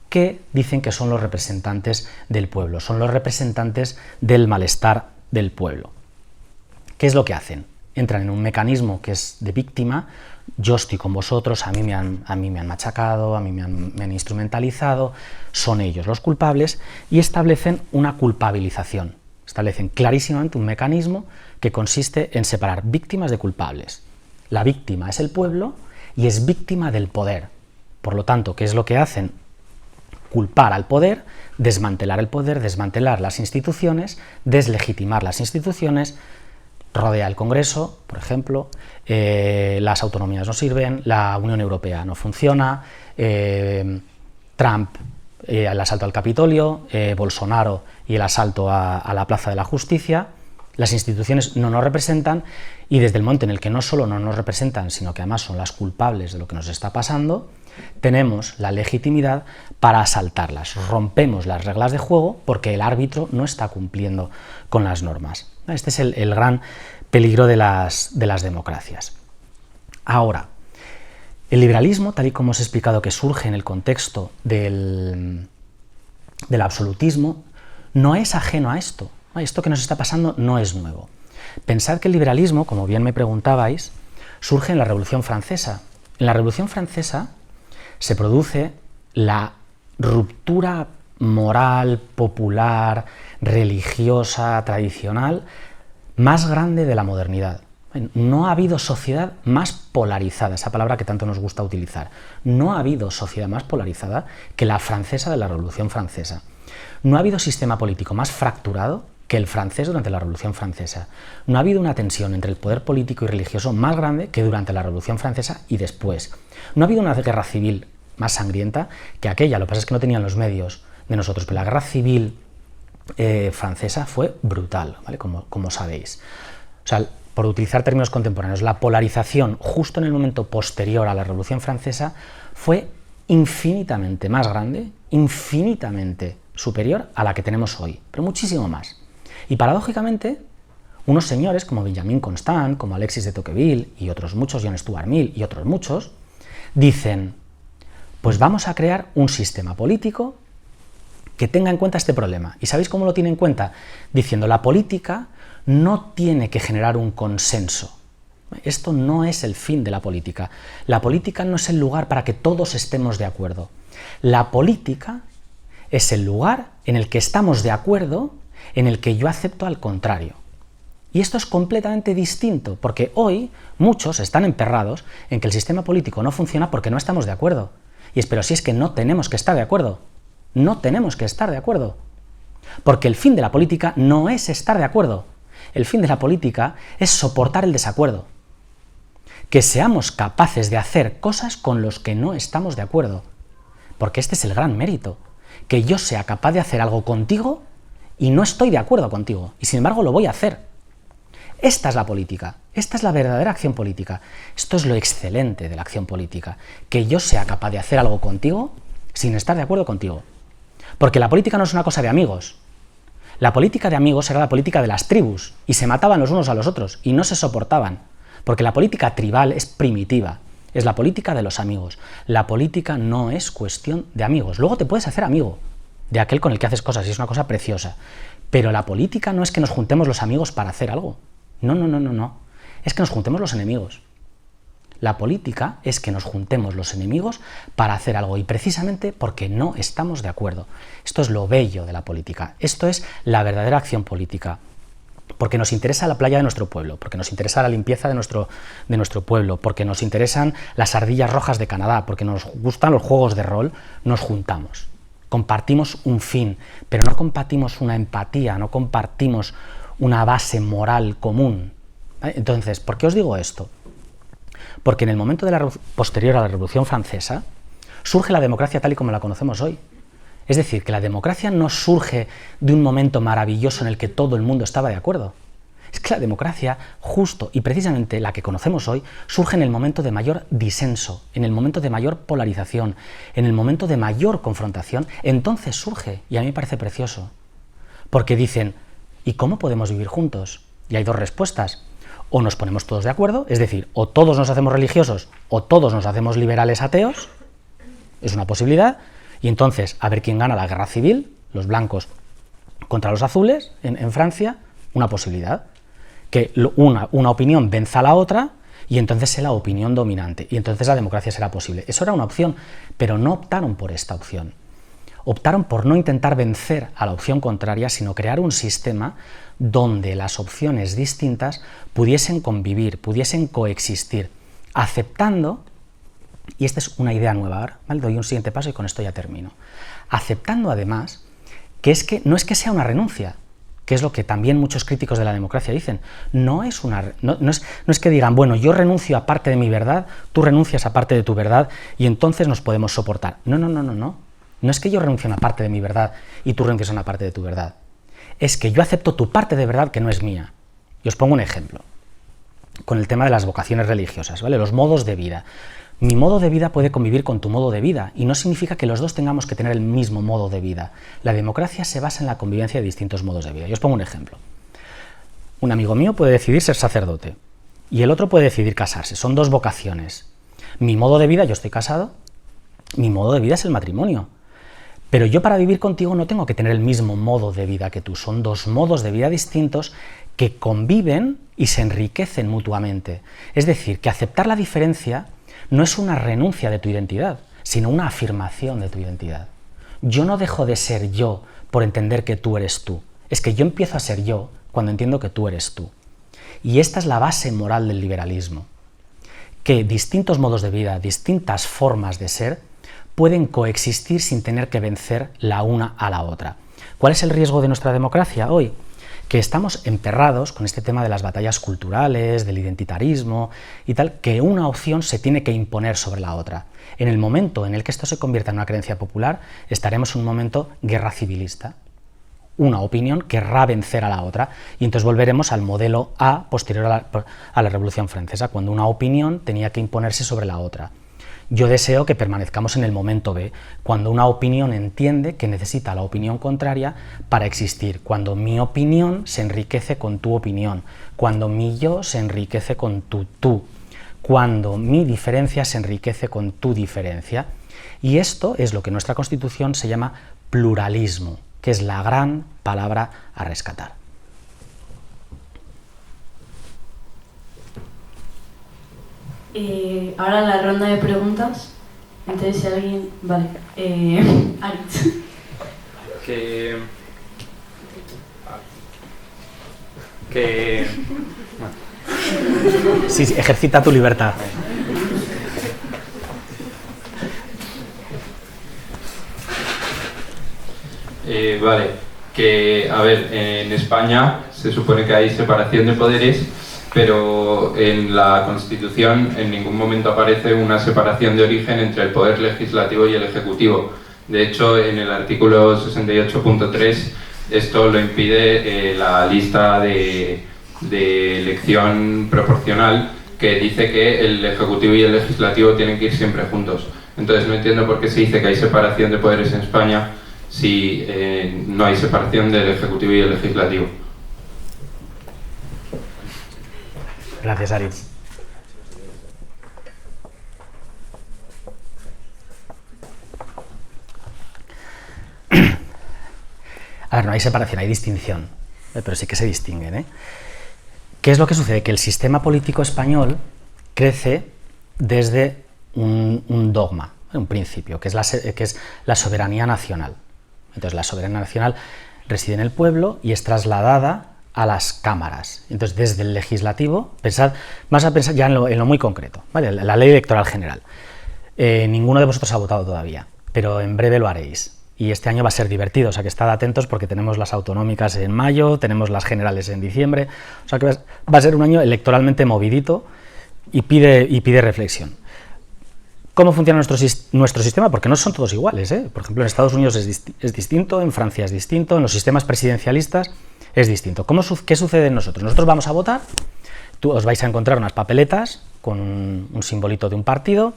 que dicen que son los representantes del pueblo, son los representantes del malestar del pueblo. ¿Qué es lo que hacen? Entran en un mecanismo que es de víctima. Yo estoy con vosotros, a mí me han machacado, a mí me han instrumentalizado, son ellos los culpables y establecen una culpabilización. Establecen clarísimamente un mecanismo que consiste en separar víctimas de culpables. La víctima es el pueblo y es víctima del poder. Por lo tanto, ¿qué es lo que hacen? Culpar al poder, desmantelar el poder, desmantelar las instituciones, deslegitimar las instituciones. Rodea el Congreso, por ejemplo, las autonomías no sirven, la Unión Europea no funciona, Trump el asalto al Capitolio, Bolsonaro y el asalto a la Plaza de la Justicia. Las instituciones no nos representan y desde el momento en el que no solo no nos representan, sino que además son las culpables de lo que nos está pasando, tenemos la legitimidad para asaltarlas. Rompemos las reglas de juego porque el árbitro no está cumpliendo con las normas. Este es el gran peligro de las democracias. Ahora, el liberalismo, tal y como os he explicado que surge en el contexto del absolutismo, no es ajeno a esto. Esto que nos está pasando no es nuevo. Pensad que el liberalismo, como bien me preguntabais, surge en la Revolución Francesa. En la Revolución Francesa se produce la ruptura moral, popular, religiosa, tradicional, más grande de la modernidad. No ha habido sociedad más polarizada, esa palabra que tanto nos gusta utilizar. No ha habido sociedad más polarizada que la francesa de la Revolución Francesa. No ha habido sistema político más fracturado que el francés durante la Revolución Francesa. No ha habido una tensión entre el poder político y religioso más grande que durante la Revolución Francesa y después. No ha habido una guerra civil más sangrienta que aquella, lo que pasa es que no tenían los medios de nosotros, pero la guerra civil francesa fue brutal, ¿vale? Como sabéis. O sea, por utilizar términos contemporáneos, la polarización justo en el momento posterior a la Revolución Francesa fue infinitamente más grande, infinitamente superior a la que tenemos hoy, pero muchísimo más. Y paradójicamente, unos señores como Benjamin Constant, como Alexis de Tocqueville y otros muchos, John Stuart Mill y otros muchos, dicen, pues vamos a crear un sistema político que tenga en cuenta este problema. ¿Y sabéis cómo lo tiene en cuenta? Diciendo, la política no tiene que generar un consenso. Esto no es el fin de la política. La política no es el lugar para que todos estemos de acuerdo. La política es el lugar en el que estamos de acuerdo, en el que yo acepto al contrario. Y esto es completamente distinto, porque hoy muchos están emperrados en que el sistema político no funciona porque no estamos de acuerdo. Y es, pero si es que no tenemos que estar de acuerdo. No tenemos que estar de acuerdo. Porque el fin de la política no es estar de acuerdo. El fin de la política es soportar el desacuerdo. Que seamos capaces de hacer cosas con los que no estamos de acuerdo. Porque este es el gran mérito. Que yo sea capaz de hacer algo contigo y no estoy de acuerdo contigo. Y sin embargo lo voy a hacer. Esta es la política. Esta es la verdadera acción política. Esto es lo excelente de la acción política. Que yo sea capaz de hacer algo contigo sin estar de acuerdo contigo. Porque la política no es una cosa de amigos. La política de amigos era la política de las tribus y se mataban los unos a los otros y no se soportaban. Porque la política tribal es primitiva. Es la política de los amigos. La política no es cuestión de amigos. Luego te puedes hacer amigo de aquel con el que haces cosas y es una cosa preciosa. Pero la política no es que nos juntemos los amigos para hacer algo. No, no, no, no, no. Es que nos juntemos los enemigos. La política es que nos juntemos los enemigos para hacer algo y precisamente porque no estamos de acuerdo. Esto es lo bello de la política. Esto es la verdadera acción política. Porque nos interesa la playa de nuestro pueblo, porque nos interesa la limpieza de nuestro pueblo, porque nos interesan las ardillas rojas de Canadá, porque nos gustan los juegos de rol, nos juntamos. Compartimos un fin, pero no compartimos una empatía, no compartimos una base moral común. ¿Vale? Entonces, ¿por qué os digo esto? Porque en el momento posterior a la Revolución Francesa surge la democracia tal y como la conocemos hoy. Es decir, que la democracia no surge de un momento maravilloso en el que todo el mundo estaba de acuerdo. Es que la democracia, justo y precisamente la que conocemos hoy, surge en el momento de mayor disenso, en el momento de mayor polarización, en el momento de mayor confrontación. Entonces surge, y a mí me parece precioso. Porque dicen, ¿y cómo podemos vivir juntos? Y hay dos respuestas. O nos ponemos todos de acuerdo, es decir, o todos nos hacemos religiosos o todos nos hacemos liberales ateos, es una posibilidad, y entonces a ver quién gana la guerra civil, los blancos contra los azules en Francia, una posibilidad, que una opinión venza a la otra y entonces sea la opinión dominante, y entonces la democracia será posible. Eso era una opción, pero no optaron por esta opción. Optaron por no intentar vencer a la opción contraria, sino crear un sistema donde las opciones distintas pudiesen convivir, pudiesen coexistir, aceptando, y esta es una idea nueva ahora, ¿vale? Doy un siguiente paso y con esto ya termino, aceptando además que no es que sea una renuncia, que es lo que también muchos críticos de la democracia dicen, no es que digan, bueno, yo renuncio a parte de mi verdad, tú renuncias a parte de tu verdad y entonces nos podemos soportar. No, no, no, no, no. No es que yo renuncie a una parte de mi verdad y tú renuncies a una parte de tu verdad. Es que yo acepto tu parte de verdad que no es mía. Y os pongo un ejemplo, con el tema de las vocaciones religiosas, ¿vale? Los modos de vida. Mi modo de vida puede convivir con tu modo de vida y no significa que los dos tengamos que tener el mismo modo de vida. La democracia se basa en la convivencia de distintos modos de vida. Yo os pongo un ejemplo. Un amigo mío puede decidir ser sacerdote y el otro puede decidir casarse. Son dos vocaciones. Mi modo de vida, yo estoy casado, mi modo de vida es el matrimonio. Pero yo para vivir contigo no tengo que tener el mismo modo de vida que tú. Son dos modos de vida distintos que conviven y se enriquecen mutuamente. Es decir, que aceptar la diferencia no es una renuncia de tu identidad, sino una afirmación de tu identidad. Yo no dejo de ser yo por entender que tú eres tú. Es que yo empiezo a ser yo cuando entiendo que tú eres tú. Y esta es la base moral del liberalismo. Que distintos modos de vida, distintas formas de ser, pueden coexistir sin tener que vencer la una a la otra. ¿Cuál es el riesgo de nuestra democracia hoy? Que estamos emperrados con este tema de las batallas culturales, del identitarismo y tal, que una opción se tiene que imponer sobre la otra. En el momento en el que esto se convierta en una creencia popular, estaremos en un momento guerra civilista. Una opinión querrá vencer a la otra y entonces volveremos al modelo A posterior a la Revolución Francesa, cuando una opinión tenía que imponerse sobre la otra. Yo deseo que permanezcamos en el momento B, cuando una opinión entiende que necesita la opinión contraria para existir, cuando mi opinión se enriquece con tu opinión, cuando mi yo se enriquece con tu tú, cuando mi diferencia se enriquece con tu diferencia. Y esto es lo que en nuestra Constitución se llama pluralismo, que es la gran palabra a rescatar. Ahora la ronda de preguntas. Entonces, si alguien... Vale. Aritz. Sí, ejercita tu libertad. Vale, que a ver, en España se supone que hay separación de poderes, pero en la Constitución en ningún momento aparece una separación de origen entre el poder legislativo y el ejecutivo. De hecho, en el artículo 68.3 esto lo impide la lista de elección proporcional, que dice que el ejecutivo y el legislativo tienen que ir siempre juntos. Entonces no entiendo por qué se dice que hay separación de poderes en España si no hay separación del ejecutivo y el legislativo. Gracias, Aritz. A ver, no hay separación, hay distinción, pero sí que se distinguen, ¿eh? ¿Qué es lo que sucede? Que el sistema político español crece desde un dogma, un principio, que es la soberanía nacional. Entonces, la soberanía nacional reside en el pueblo y es trasladada a las cámaras. Entonces, desde el legislativo, vamos a pensar ya en lo muy concreto, ¿vale? La ley electoral general. Ninguno de vosotros ha votado todavía, pero en breve lo haréis. Y este año va a ser divertido, o sea que estad atentos porque tenemos las autonómicas en mayo, tenemos las generales en diciembre, o sea que va a ser un año electoralmente movidito y pide reflexión. ¿Cómo funciona nuestro sistema? Porque no son todos iguales, ¿eh? Por ejemplo, en Estados Unidos es distinto, en Francia es distinto, en los sistemas presidencialistas es distinto. ¿Qué sucede en nosotros? Nosotros vamos a votar, os vais a encontrar unas papeletas con un simbolito de un partido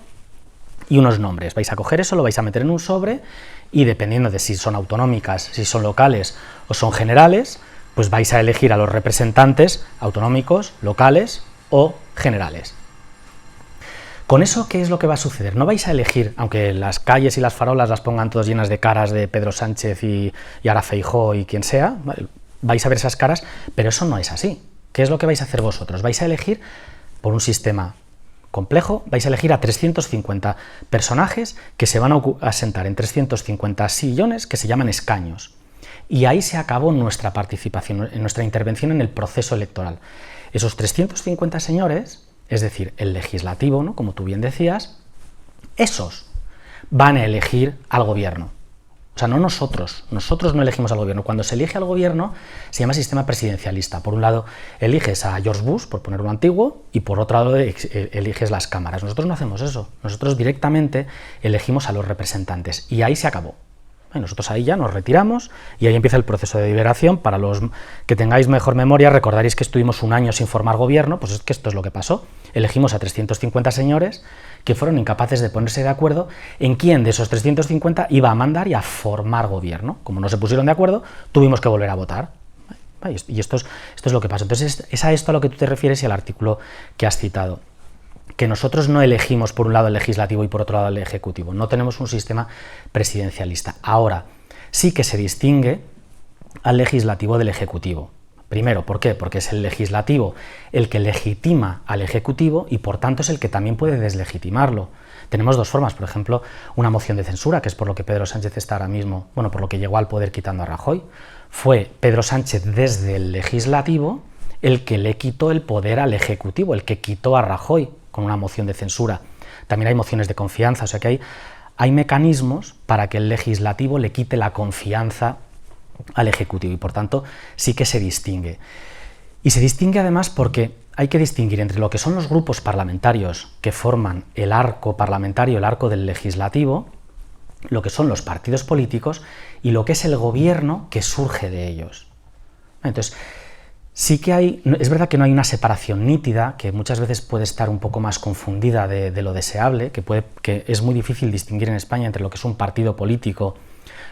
y unos nombres. Vais a coger eso, lo vais a meter en un sobre y dependiendo de si son autonómicas, si son locales o son generales, pues vais a elegir a los representantes autonómicos, locales o generales. Con eso, ¿qué es lo que va a suceder? No vais a elegir, aunque las calles y las farolas las pongan todas llenas de caras de Pedro Sánchez y ahora Feijóo y quien sea, vais a ver esas caras, pero eso no es así. ¿Qué es lo que vais a hacer vosotros? Vais a elegir, por un sistema complejo, vais a elegir a 350 personajes que se van a sentar en 350 sillones que se llaman escaños. Y ahí se acabó nuestra participación, nuestra intervención en el proceso electoral. Esos 350 señores, es decir, el legislativo, ¿no? Como tú bien decías, esos van a elegir al gobierno. O sea, no nosotros no elegimos al gobierno. Cuando se elige al gobierno se llama sistema presidencialista. Por un lado eliges a George Bush, por poner uno antiguo, y por otro lado eliges las cámaras. Nosotros no hacemos eso. Nosotros directamente elegimos a los representantes y ahí se acabó. Y nosotros ahí ya nos retiramos y ahí empieza el proceso de deliberación. Para los que tengáis mejor memoria, recordaréis que estuvimos un año sin formar gobierno, pues es que esto es lo que pasó. Elegimos a 350 señores que fueron incapaces de ponerse de acuerdo en quién de esos 350 iba a mandar y a formar gobierno. Como no se pusieron de acuerdo, tuvimos que volver a votar. Y esto es lo que pasó. Entonces es a esto a lo que tú te refieres y al artículo que has citado. Que nosotros no elegimos por un lado el legislativo y por otro lado el ejecutivo. No tenemos un sistema presidencialista. Ahora, sí que se distingue al legislativo del ejecutivo. Primero, ¿por qué? Porque es el legislativo el que legitima al ejecutivo y por tanto es el que también puede deslegitimarlo. Tenemos dos formas, por ejemplo, una moción de censura, que es por lo que Pedro Sánchez está ahora mismo, bueno, por lo que llegó al poder quitando a Rajoy. Fue Pedro Sánchez desde el legislativo el que le quitó el poder al ejecutivo, el que quitó a Rajoy con una moción de censura. También hay mociones de confianza, o sea que hay mecanismos para que el legislativo le quite la confianza al ejecutivo y por tanto sí que se distingue. Y se distingue además porque hay que distinguir entre lo que son los grupos parlamentarios que forman el arco parlamentario, el arco del legislativo, lo que son los partidos políticos y lo que es el gobierno que surge de ellos. Entonces, sí que hay, es verdad que no hay una separación nítida, que muchas veces puede estar un poco más confundida de lo deseable, que es muy difícil distinguir en España entre lo que es un partido político,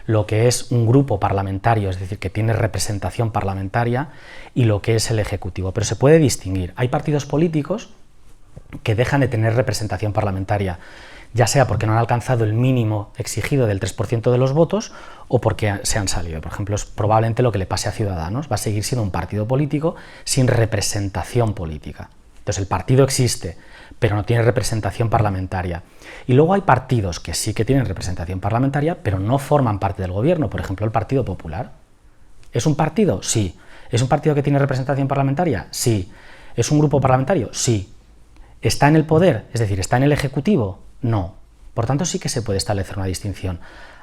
lo que es un grupo parlamentario, es decir, que tiene representación parlamentaria, y lo que es el ejecutivo. Pero se puede distinguir. Hay partidos políticos que dejan de tener representación parlamentaria, ya sea porque no han alcanzado el mínimo exigido del 3% de los votos o porque se han salido. Por ejemplo, es probablemente lo que le pase a Ciudadanos. Va a seguir siendo un partido político sin representación política. Entonces el partido existe, pero no tiene representación parlamentaria. Y luego hay partidos que sí que tienen representación parlamentaria, pero no forman parte del gobierno. Por ejemplo, el Partido Popular. ¿Es un partido? Sí. ¿Es un partido que tiene representación parlamentaria? Sí. ¿Es un grupo parlamentario? Sí. ¿Está en el poder? Es decir, ¿está en el Ejecutivo? No. Por tanto, sí que se puede establecer una distinción.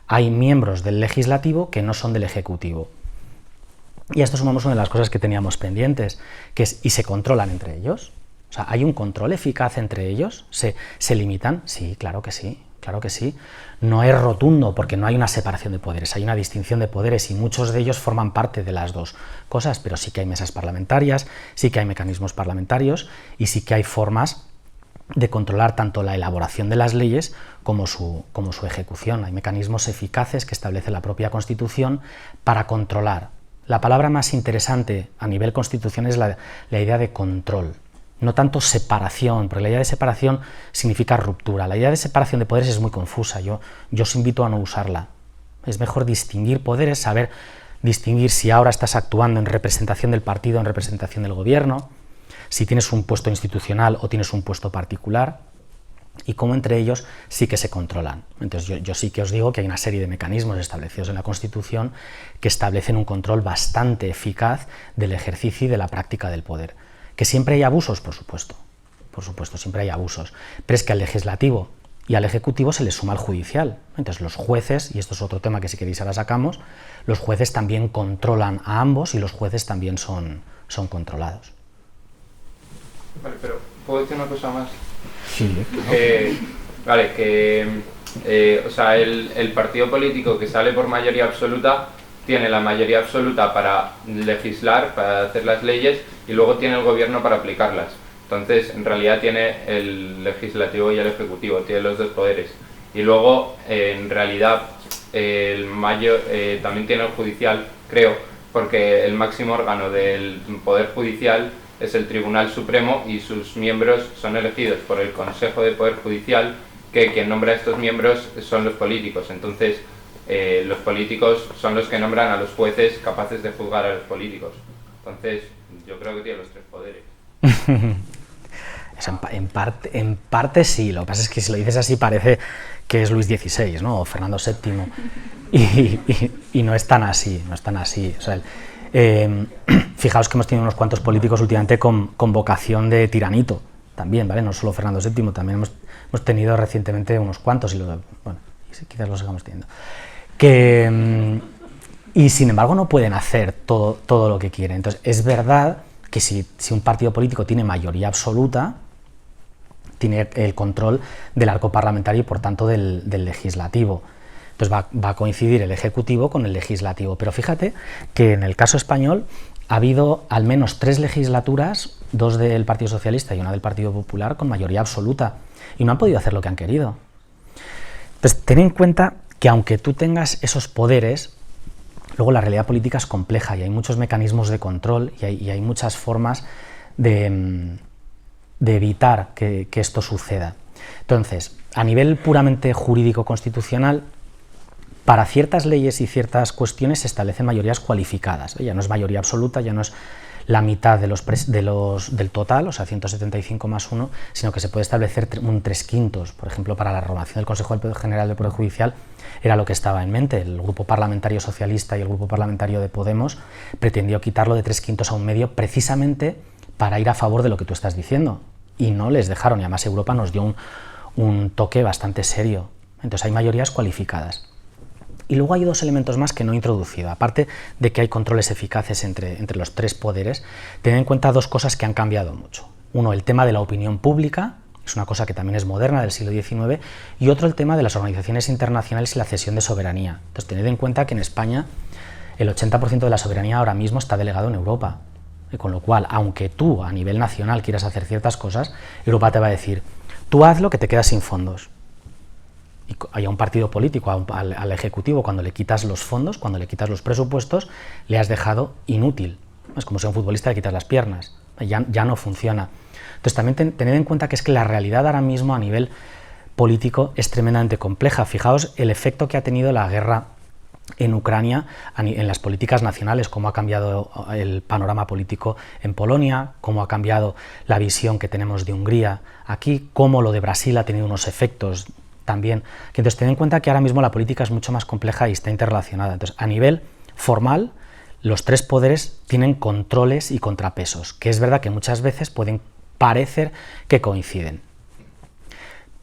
Hay miembros del Legislativo que no son del Ejecutivo. Y a esto sumamos una de las cosas que teníamos pendientes, que es, ¿y se controlan entre ellos? O sea, ¿hay un control eficaz entre ellos? ¿Se limitan? Sí, claro que sí, claro que sí. No es rotundo porque no hay una separación de poderes, hay una distinción de poderes y muchos de ellos forman parte de las dos cosas, pero sí que hay mesas parlamentarias, sí que hay mecanismos parlamentarios y sí que hay formas de controlar tanto la elaboración de las leyes como su ejecución. Hay mecanismos eficaces que establece la propia Constitución para controlar. La palabra más interesante a nivel Constitución es la idea de control. No tanto separación, porque la idea de separación significa ruptura. La idea de separación de poderes es muy confusa, yo os invito a no usarla. Es mejor distinguir poderes, saber distinguir si ahora estás actuando en representación del partido, en representación del gobierno, si tienes un puesto institucional o tienes un puesto particular, y cómo entre ellos sí que se controlan. Entonces yo sí que os digo que hay una serie de mecanismos establecidos en la Constitución que establecen un control bastante eficaz del ejercicio y de la práctica del poder. ¿Que siempre hay abusos? Por supuesto, siempre hay abusos, pero es que al legislativo y al ejecutivo se les suma al judicial. Entonces los jueces, y esto es otro tema que si queréis ahora sacamos, los jueces también controlan a ambos y los jueces también son controlados. Vale, pero ¿puedo decir una cosa más? Sí. O sea, el partido político que sale por mayoría absoluta tiene la mayoría absoluta para legislar, para hacer las leyes, y luego tiene el gobierno para aplicarlas. Entonces, en realidad tiene el legislativo y el ejecutivo, tiene los dos poderes. Y luego, en realidad, también tiene el judicial, creo, porque el máximo órgano del Poder Judicial es el Tribunal Supremo y sus miembros son elegidos por el Consejo de Poder Judicial, que quien nombra a estos miembros son los políticos. Entonces, los políticos son los que nombran a los jueces capaces de juzgar a los políticos. Entonces, yo creo que tiene los tres poderes. En parte sí, lo que pasa es que si lo dices así parece que es Luis XVI, ¿no? O Fernando VII, y no es tan así, no es tan así. O sea, fijaos que hemos tenido unos cuantos políticos últimamente con vocación de tiranito, también, ¿vale? No solo Fernando VII, también hemos tenido recientemente unos cuantos, y quizás los sigamos teniendo. Y sin embargo no pueden hacer todo lo que quieren. Entonces es verdad que si un partido político tiene mayoría absoluta, tiene el control del arco parlamentario y por tanto del legislativo. Entonces va a coincidir el Ejecutivo con el Legislativo. Pero fíjate que en el caso español ha habido al menos 3 legislaturas, 2 del Partido Socialista y 1 del Partido Popular, con mayoría absoluta, y no han podido hacer lo que han querido. Entonces, ten en cuenta que aunque tú tengas esos poderes, luego la realidad política es compleja y hay muchos mecanismos de control y hay muchas formas de evitar que esto suceda. Entonces, a nivel puramente jurídico-constitucional, para ciertas leyes y ciertas cuestiones se establecen mayorías cualificadas. Ya no es mayoría absoluta, ya no es la mitad del total, o sea, 175 más 1, sino que se puede establecer un 3/5. Por ejemplo, para la renovación del Consejo General del Poder Judicial era lo que estaba en mente. El Grupo Parlamentario Socialista y el Grupo Parlamentario de Podemos pretendió quitarlo de 3/5 a 1/2 precisamente para ir a favor de lo que tú estás diciendo. Y no les dejaron, y además Europa nos dio un toque bastante serio. Entonces hay mayorías cualificadas. Y luego hay 2 elementos más que no he introducido. Aparte de que hay controles eficaces entre los 3 poderes, ten en cuenta 2 cosas que han cambiado mucho. Uno, el tema de la opinión pública, es una cosa que también es moderna, del siglo XIX, y otro, el tema de las organizaciones internacionales y la cesión de soberanía. Entonces, tened en cuenta que en España el 80% de la soberanía ahora mismo está delegado en Europa. Con lo cual, aunque tú a nivel nacional quieras hacer ciertas cosas, Europa te va a decir, tú hazlo que te quedas sin fondos. Y hay un partido político, al Ejecutivo, cuando le quitas los fondos, cuando le quitas los presupuestos, le has dejado inútil. Es como si a un futbolista le quitas las piernas, ya no funciona. Entonces también tened en cuenta que es que la realidad ahora mismo a nivel político es tremendamente compleja. Fijaos el efecto que ha tenido la guerra en Ucrania en las políticas nacionales, cómo ha cambiado el panorama político en Polonia, cómo ha cambiado la visión que tenemos de Hungría aquí, cómo lo de Brasil ha tenido unos efectos también. Entonces, ten en cuenta que ahora mismo la política es mucho más compleja y está interrelacionada. Entonces, a nivel formal, los 3 poderes tienen controles y contrapesos, que es verdad que muchas veces pueden parecer que coinciden.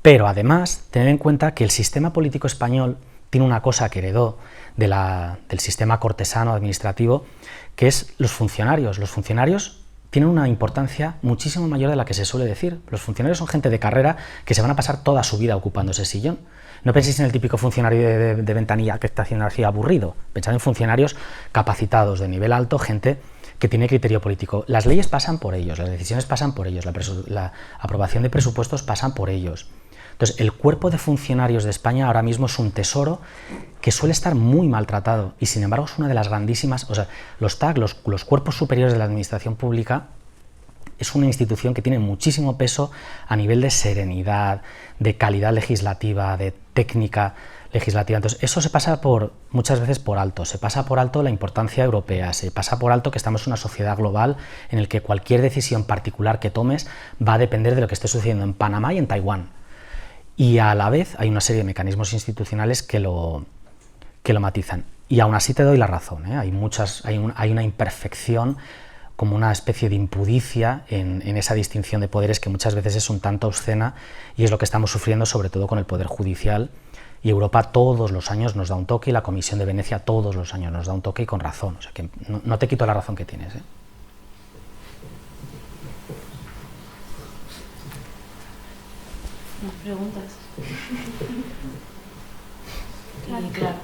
Pero además, tened en cuenta que el sistema político español tiene una cosa que heredó del sistema cortesano administrativo, que es los funcionarios. Los funcionarios tienen una importancia muchísimo mayor de la que se suele decir. Los funcionarios son gente de carrera que se van a pasar toda su vida ocupando ese sillón. No penséis en el típico funcionario de ventanilla que está haciendo así aburrido. Pensad en funcionarios capacitados de nivel alto, gente que tiene criterio político. Las leyes pasan por ellos, las decisiones pasan por ellos, la aprobación de presupuestos pasan por ellos. Entonces, el cuerpo de funcionarios de España ahora mismo es un tesoro que suele estar muy maltratado y, sin embargo, es una de las grandísimas... O sea, los TAC, los cuerpos superiores de la administración pública, es una institución que tiene muchísimo peso a nivel de serenidad, de calidad legislativa, de técnica legislativa. Entonces, eso se pasa muchas veces por alto. Se pasa por alto la importancia europea, se pasa por alto que estamos en una sociedad global en la que cualquier decisión particular que tomes va a depender de lo que esté sucediendo en Panamá y en Taiwán. Y a la vez hay una serie de mecanismos institucionales que lo matizan. Y aún así te doy la razón, ¿eh? Hay una imperfección, como una especie de impudicia en esa distinción de poderes que muchas veces es un tanto obscena, y es lo que estamos sufriendo sobre todo con el Poder Judicial. Y Europa todos los años nos da un toque, y la Comisión de Venecia todos los años nos da un toque, y con razón. O sea que no te quito la razón que tienes, ¿eh? ¿Más preguntas? Claro. Claro.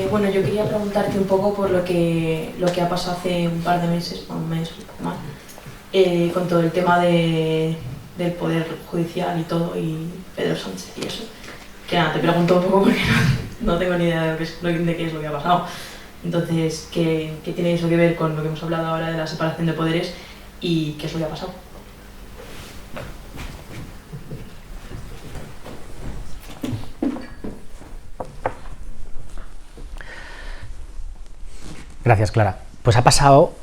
Bueno, yo quería preguntarte un poco por lo que ha pasado hace un par de meses, un mes más, con todo el tema del Poder Judicial y todo, y Pedro Sánchez y eso. Que nada, te pregunto un poco porque no tengo ni idea de qué es lo que ha pasado. Entonces, ¿qué tiene eso que ver con lo que hemos hablado ahora de la separación de poderes y qué es lo que ha pasado? Gracias, Clara. Pues ha pasado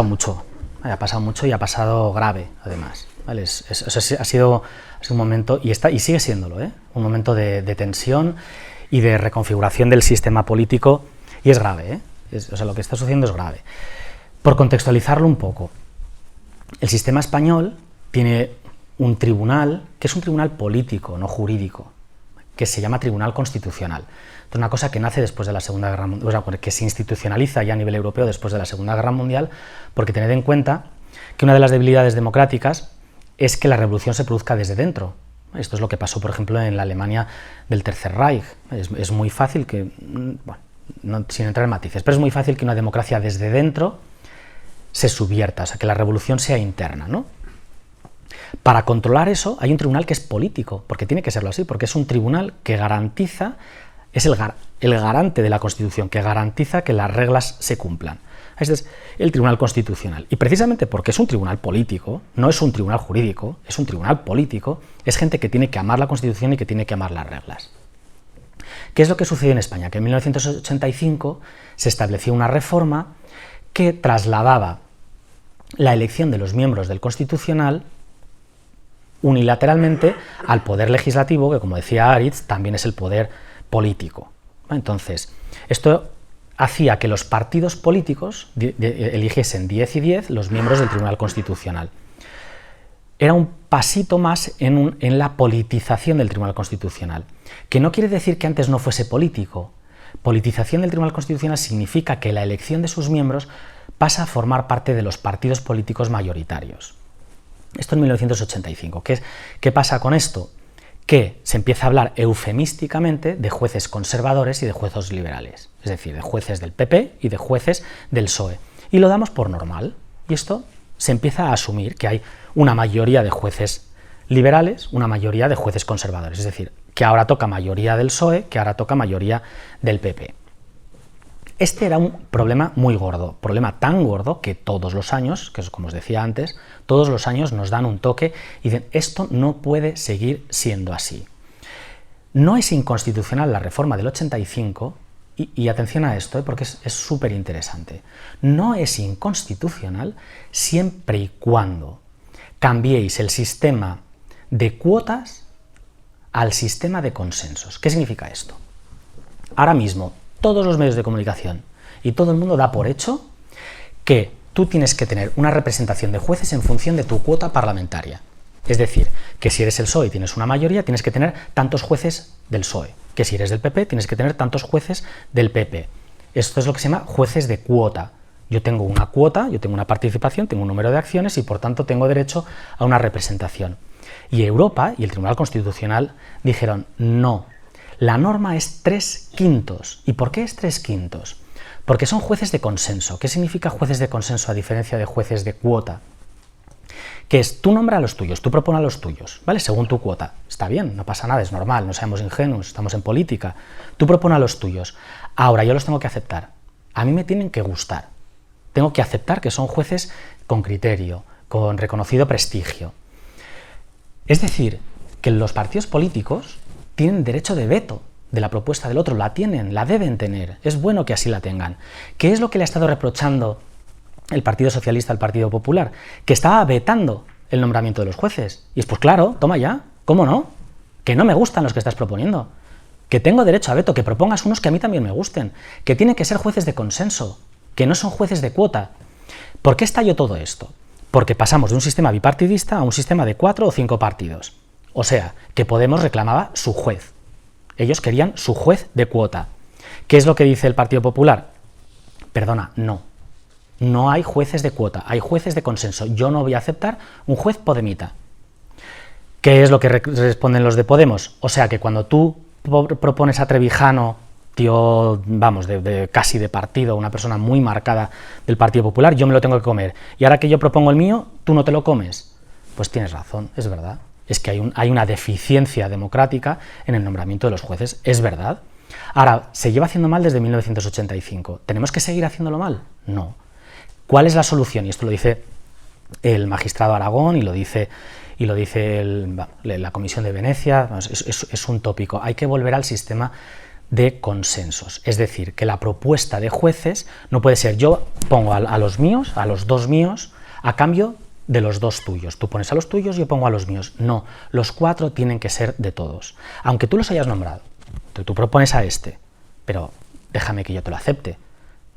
mucho. Ha pasado mucho y ha pasado grave, además. ¿Vale? Ha sido un momento, y sigue siéndolo, ¿eh? Un momento de tensión y de reconfiguración del sistema político, y es grave, ¿eh? Lo que está sucediendo es grave. Por contextualizarlo un poco, el sistema español tiene un tribunal que es un tribunal político, no jurídico, que se llama Tribunal Constitucional. Es una cosa que nace después de la Segunda Guerra Mundial, o sea, que se institucionaliza ya a nivel europeo después de la Segunda Guerra Mundial, porque tened en cuenta que una de las debilidades democráticas es que la revolución se produzca desde dentro. Esto es lo que pasó, por ejemplo, en la Alemania del Tercer Reich. Es muy fácil que, bueno, no, sin entrar en matices, pero es muy fácil que una democracia desde dentro se subvierta, o sea, que la revolución sea interna, ¿no? Para controlar eso hay un tribunal que es político, porque tiene que serlo así, porque es un tribunal que garantiza, es el garante de la Constitución, que garantiza que las reglas se cumplan. Este es el Tribunal Constitucional. Y precisamente porque es un tribunal político, no es un tribunal jurídico, es un tribunal político, es gente que tiene que amar la Constitución y que tiene que amar las reglas. ¿Qué es lo que sucedió en España? Que en 1985 se estableció una reforma que trasladaba la elección de los miembros del Constitucional unilateralmente al poder legislativo, que como decía Aritz, también es el poder político. Entonces, esto hacía que los partidos políticos eligiesen 10 y 10 los miembros del Tribunal Constitucional. Era un pasito más en la politización del Tribunal Constitucional, que no quiere decir que antes no fuese político. Politización del Tribunal Constitucional significa que la elección de sus miembros pasa a formar parte de los partidos políticos mayoritarios. Esto en 1985. ¿Qué pasa con esto? Que se empieza a hablar eufemísticamente de jueces conservadores y de jueces liberales, es decir, de jueces del PP y de jueces del PSOE. Y lo damos por normal. Y esto se empieza a asumir que hay una mayoría de jueces liberales, una mayoría de jueces conservadores, es decir, que ahora toca mayoría del PSOE, que ahora toca mayoría del PP. Este era un problema muy gordo, problema tan gordo que todos los años, que es como os decía antes, todos los años nos dan un toque y dicen, esto no puede seguir siendo así. No es inconstitucional la reforma del 85, y atención a esto, porque es súper interesante, no es inconstitucional siempre y cuando cambiéis el sistema de cuotas al sistema de consensos. ¿Qué significa esto? Ahora mismo, todos los medios de comunicación y todo el mundo da por hecho que tú tienes que tener una representación de jueces en función de tu cuota parlamentaria. Es decir, que si eres el PSOE y tienes una mayoría, tienes que tener tantos jueces del PSOE. Que si eres del PP, tienes que tener tantos jueces del PP. Esto es lo que se llama jueces de cuota. Yo tengo una cuota, yo tengo una participación, tengo un número de acciones y por tanto tengo derecho a una representación. Y Europa y el Tribunal Constitucional dijeron no. La norma es 3/5. ¿Y por qué es 3/5? Porque son jueces de consenso. ¿Qué significa jueces de consenso a diferencia de jueces de cuota? Que es, tú nombra a los tuyos, tú propone a los tuyos, ¿vale? Según tu cuota. Está bien, no pasa nada, es normal, no seamos ingenuos, estamos en política. Tú propone a los tuyos. Ahora yo los tengo que aceptar. A mí me tienen que gustar. Tengo que aceptar que son jueces con criterio, con reconocido prestigio. Es decir, que los partidos políticos tienen derecho de veto de la propuesta del otro, la tienen, la deben tener, es bueno que así la tengan. ¿Qué es lo que le ha estado reprochando el Partido Socialista al Partido Popular? Que estaba vetando el nombramiento de los jueces. Y es, pues claro, toma ya, ¿cómo no? Que no me gustan los que estás proponiendo, que tengo derecho a veto, que propongas unos que a mí también me gusten, que tienen que ser jueces de consenso, que no son jueces de cuota. ¿Por qué estalló todo esto? Porque pasamos de un sistema bipartidista a un sistema de 4 o 5 partidos. O sea, que Podemos reclamaba su juez. Ellos querían su juez de cuota. ¿Qué es lo que dice el Partido Popular? Perdona, no. No hay jueces de cuota, hay jueces de consenso. Yo no voy a aceptar un juez podemita. ¿Qué es lo que responden los de Podemos? O sea, que cuando tú propones a Trevijano, tío, vamos, casi de partido, una persona muy marcada del Partido Popular, yo me lo tengo que comer. Y ahora que yo propongo el mío, ¿tú no te lo comes? Pues tienes razón, es verdad. Es que hay una deficiencia democrática en el nombramiento de los jueces, es verdad. Ahora, ¿se lleva haciendo mal desde 1985? ¿Tenemos que seguir haciéndolo mal? No. ¿Cuál es la solución? Y esto lo dice el magistrado Aragón y lo dice la Comisión de Venecia, es un tópico. Hay que volver al sistema de consensos. Es decir, que la propuesta de jueces no puede ser yo pongo a los míos, a los dos míos, a cambio de los dos tuyos. Tú pones a los tuyos, yo pongo a los míos. No, los 4 tienen que ser de todos. Aunque tú los hayas nombrado, tú propones a este, pero déjame que yo te lo acepte.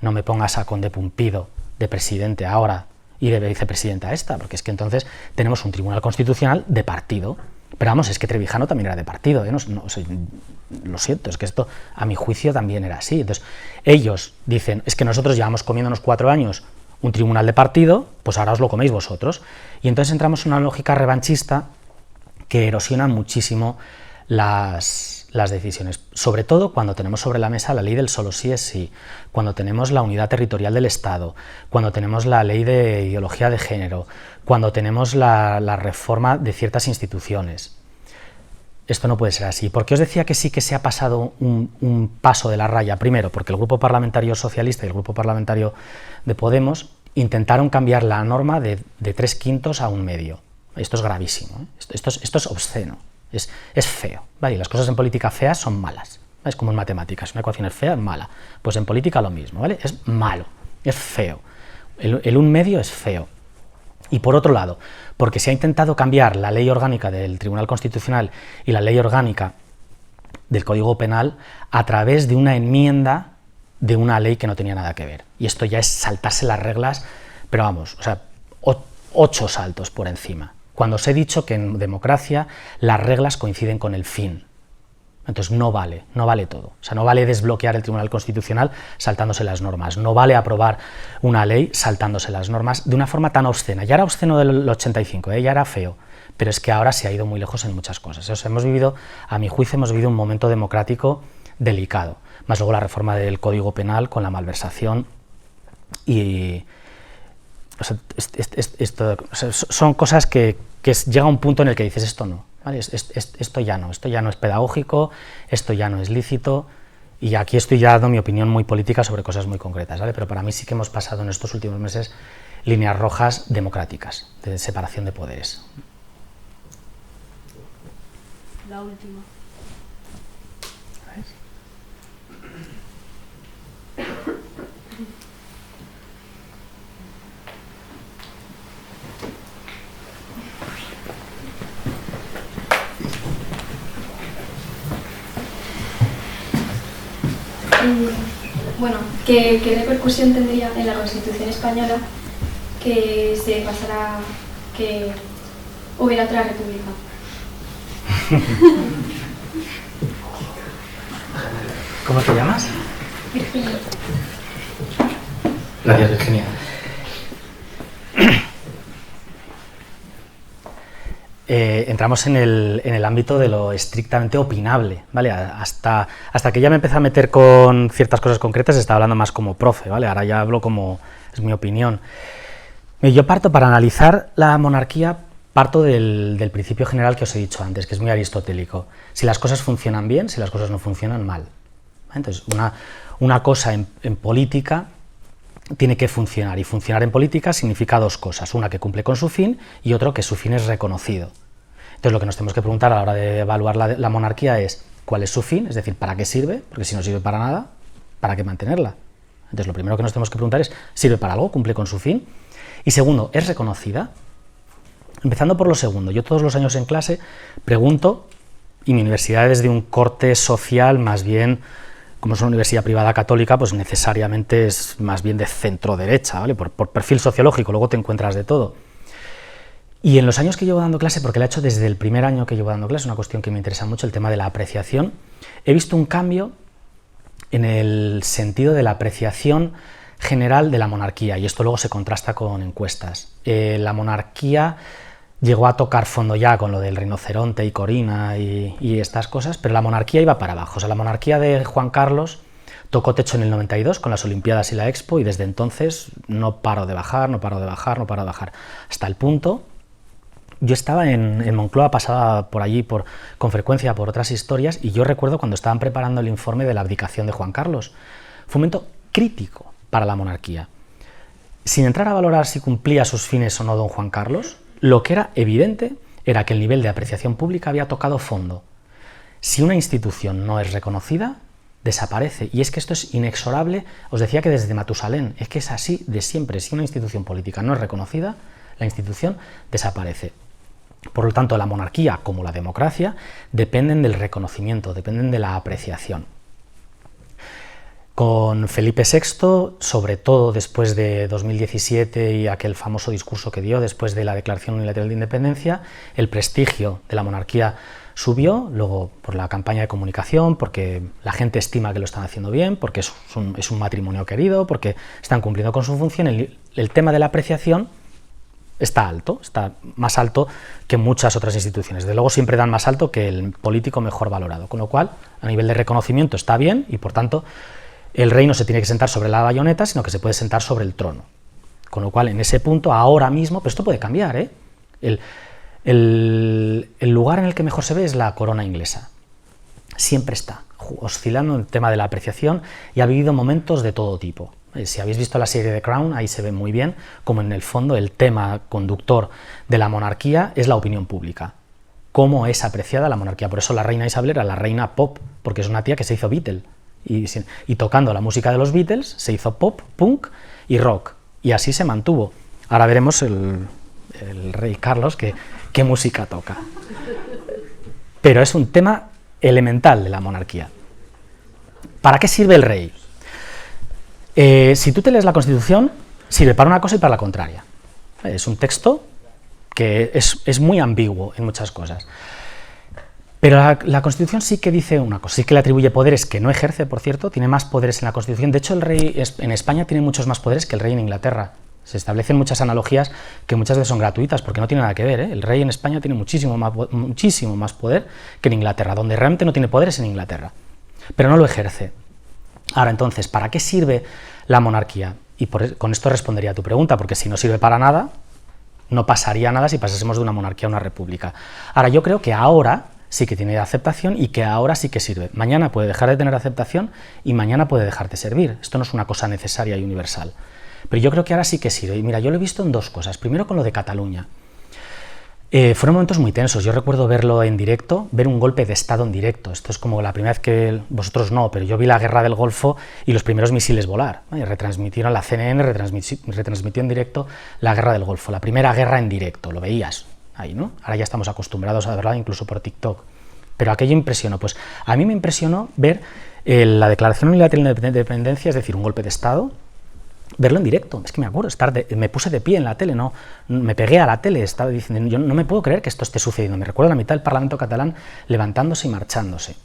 No me pongas a Conde Pumpido de presidente ahora y de vicepresidenta esta, porque es que entonces tenemos un Tribunal Constitucional de partido, Pero vamos, es que Trevijano también era de partido, ¿eh? O sea, lo siento, es que esto a mi juicio también era así. Entonces, ellos dicen, es que nosotros llevamos comiéndonos 4 años un tribunal de partido, pues ahora os lo coméis vosotros. Y entonces entramos en una lógica revanchista que erosiona muchísimo las decisiones, sobre todo cuando tenemos sobre la mesa la ley del solo sí es sí, cuando tenemos la unidad territorial del Estado, cuando tenemos la ley de ideología de género, cuando tenemos la reforma de ciertas instituciones. Esto no puede ser así. ¿Por qué os decía que sí que se ha pasado un paso de la raya? Primero, porque el Grupo Parlamentario Socialista y el Grupo Parlamentario de Podemos intentaron cambiar la norma de 3/5 a 1/2. Esto es gravísimo, ¿eh? Esto es obsceno. Es feo, ¿vale? Y las cosas en política feas son malas, ¿vale? Es como en matemáticas, una ecuación es fea, es mala. Pues en política lo mismo, ¿vale? Es malo, es feo. El 1/2 es feo. Y por otro lado, porque se ha intentado cambiar la ley orgánica del Tribunal Constitucional y la ley orgánica del Código Penal a través de una enmienda de una ley que no tenía nada que ver. Y esto ya es saltarse las reglas, pero vamos, o sea, 8 saltos por encima. Cuando os he dicho que en democracia las reglas coinciden con el fin. Entonces no vale todo. O sea, no vale desbloquear el Tribunal Constitucional saltándose las normas, no vale aprobar una ley saltándose las normas de una forma tan obscena. Ya era obsceno del 85, ya era feo, pero es que ahora se ha ido muy lejos en muchas cosas. O sea, a mi juicio, hemos vivido un momento democrático delicado. Más luego la reforma del Código Penal con la malversación y... O sea, son cosas que llega un punto en el que dices esto no, ¿vale? Esto ya no es pedagógico, esto ya no es lícito, y aquí estoy ya dando mi opinión muy política sobre cosas muy concretas, ¿vale? Pero para mí sí que hemos pasado en estos últimos meses líneas rojas democráticas, de separación de poderes. La última. Bueno, ¿qué repercusión tendría en la Constitución española que se pasara, que hubiera otra república? ¿Cómo te llamas? Virginia. Gracias, Virginia. Entramos en el ámbito de lo estrictamente opinable, ¿vale? Hasta que ya me empecé a meter con ciertas cosas concretas, estaba hablando más como profe, ¿vale? Ahora ya hablo como es mi opinión. Yo parto para analizar la monarquía, parto del principio general que os he dicho antes, que es muy aristotélico. Si las cosas funcionan bien, si las cosas no funcionan mal. Entonces, una cosa en política tiene que funcionar, y funcionar en política significa 2 cosas, una que cumple con su fin y otro que su fin es reconocido. Entonces lo que nos tenemos que preguntar a la hora de evaluar la monarquía es ¿cuál es su fin? Es decir, ¿para qué sirve? Porque si no sirve para nada, ¿para qué mantenerla? Entonces lo primero que nos tenemos que preguntar es ¿sirve para algo? ¿Cumple con su fin? Y segundo, ¿es reconocida? Empezando por lo segundo, yo todos los años en clase pregunto, y mi universidad es de un corte social más bien, como es una universidad privada católica, pues necesariamente es más bien de centro-derecha, ¿vale? Por perfil sociológico, luego te encuentras de todo. Y en los años que llevo dando clase, porque la he hecho desde el primer año que llevo dando clase, es una cuestión que me interesa mucho, el tema de la apreciación, he visto un cambio en el sentido de la apreciación general de la monarquía, y esto luego se contrasta con encuestas. La monarquía llegó a tocar fondo ya con lo del rinoceronte y Corina y estas cosas, pero la monarquía iba para abajo. O sea, la monarquía de Juan Carlos tocó techo en el 92 con las Olimpiadas y la Expo, y desde entonces no paró de bajar, hasta el punto... Yo estaba en Moncloa, pasaba por allí con frecuencia por otras historias, y yo recuerdo cuando estaban preparando el informe de la abdicación de Juan Carlos. Fue un momento crítico para la monarquía. Sin entrar a valorar si cumplía sus fines o no don Juan Carlos, lo que era evidente era que el nivel de apreciación pública había tocado fondo. Si una institución no es reconocida, desaparece. Y es que esto es inexorable. Os decía que desde Matusalén, es que es así de siempre. Si una institución política no es reconocida, la institución desaparece. Por lo tanto, la monarquía, como la democracia, dependen del reconocimiento, dependen de la apreciación. Con Felipe VI, sobre todo después de 2017 y aquel famoso discurso que dio después de la Declaración Unilateral de Independencia, el prestigio de la monarquía subió, luego por la campaña de comunicación, porque la gente estima que lo están haciendo bien, porque es un matrimonio querido, porque están cumpliendo con su función. El tema de la apreciación está alto, está más alto que muchas otras instituciones. Desde luego siempre dan más alto que el político mejor valorado, con lo cual a nivel de reconocimiento está bien y por tanto el rey no se tiene que sentar sobre la bayoneta, sino que se puede sentar sobre el trono. Con lo cual en ese punto ahora mismo, pero esto puede cambiar, ¿eh? El lugar en el que mejor se ve es la corona inglesa. Siempre está oscilando en el tema de la apreciación y ha vivido momentos de todo tipo. Si habéis visto la serie The Crown, ahí se ve muy bien cómo en el fondo el tema conductor de la monarquía es la opinión pública. Cómo es apreciada la monarquía. Por eso la reina Isabel era la reina pop, porque es una tía que se hizo Beatle. Y tocando la música de los Beatles se hizo pop, punk y rock. Y así se mantuvo. Ahora veremos el rey Carlos qué música toca. Pero es un tema elemental de la monarquía. ¿Para qué sirve el rey? Si tú te lees la Constitución, sirve para una cosa y para la contraria. Es un texto que es muy ambiguo en muchas cosas. Pero la Constitución sí que dice una cosa, sí que le atribuye poderes que no ejerce, por cierto, tiene más poderes en la Constitución. De hecho, el rey en España tiene muchos más poderes que el rey en Inglaterra. Se establecen muchas analogías que muchas veces son gratuitas porque no tiene nada que ver, ¿eh? El rey en España tiene muchísimo más poder que en Inglaterra, donde realmente no tiene poderes en Inglaterra, pero no lo ejerce. Ahora, entonces, ¿para qué sirve la monarquía? Y con esto respondería a tu pregunta, porque si no sirve para nada, no pasaría nada si pasásemos de una monarquía a una república. Ahora, yo creo que ahora sí que tiene aceptación y que ahora sí que sirve. Mañana puede dejar de tener aceptación y mañana puede dejar de servir. Esto no es una cosa necesaria y universal. Pero yo creo que ahora sí que sirve. Y mira, yo lo he visto en dos cosas. Primero con lo de Cataluña. Fueron momentos muy tensos. Yo recuerdo verlo en directo, ver un golpe de Estado en directo. Esto es como la primera vez que vosotros no, pero yo vi la guerra del Golfo y los primeros misiles volar. Retransmitieron, la CNN retransmitió en directo la guerra del Golfo, la primera guerra en directo, lo veías ahí, ¿no? Ahora ya estamos acostumbrados a verla incluso por TikTok. Pero aquello impresionó. Pues a mí me impresionó ver la Declaración Unilateral de Independencia, es decir, un golpe de Estado, verlo en directo. Es que me acuerdo, me puse de pie en la tele, no, me pegué a la tele, estaba diciendo, yo no me puedo creer que esto esté sucediendo. Me recuerdo la mitad del Parlamento catalán levantándose y marchándose.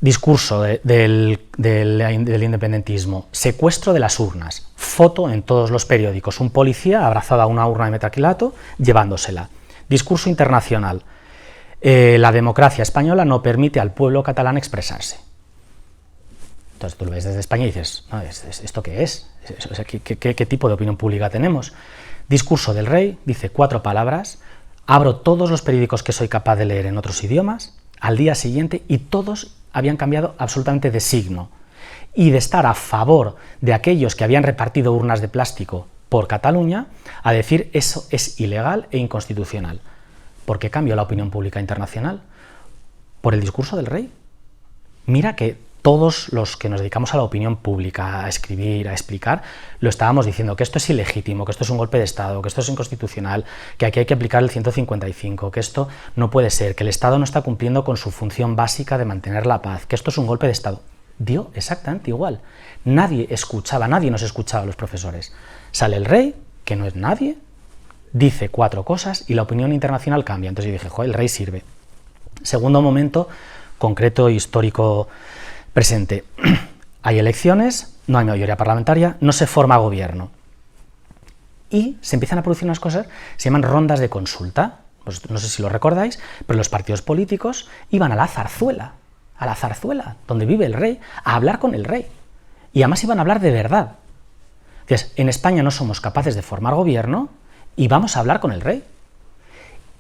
Discurso del independentismo, secuestro de las urnas, foto en todos los periódicos, un policía abrazado a una urna de metacrilato llevándosela. Discurso internacional, la democracia española no permite al pueblo catalán expresarse. Entonces tú lo ves desde España y dices, no, ¿esto qué es? O sea, ¿qué tipo de opinión pública tenemos? Discurso del rey, dice 4 palabras, abro todos los periódicos que soy capaz de leer en otros idiomas, al día siguiente, y todos habían cambiado absolutamente de signo. Y de estar a favor de aquellos que habían repartido urnas de plástico por Cataluña, a decir eso es ilegal e inconstitucional. ¿Por qué cambió la opinión pública internacional? Por el discurso del rey. Mira que todos los que nos dedicamos a la opinión pública, a escribir, a explicar, lo estábamos diciendo, que esto es ilegítimo, que esto es un golpe de Estado, que esto es inconstitucional, que aquí hay que aplicar el 155, que esto no puede ser, que el Estado no está cumpliendo con su función básica de mantener la paz, que esto es un golpe de Estado. Dio exactamente igual. Nadie nos escuchaba a los profesores. Sale el rey, que no es nadie, dice 4 cosas y la opinión internacional cambia. Entonces yo dije, joder, el rey sirve. Segundo momento concreto, histórico, presente. Hay elecciones, no hay mayoría parlamentaria, no se forma gobierno. Y se empiezan a producir unas cosas, se llaman rondas de consulta. Pues no sé si lo recordáis, pero los partidos políticos iban a la zarzuela, donde vive el rey, a hablar con el rey. Y además iban a hablar de verdad. Entonces, en España no somos capaces de formar gobierno y vamos a hablar con el rey.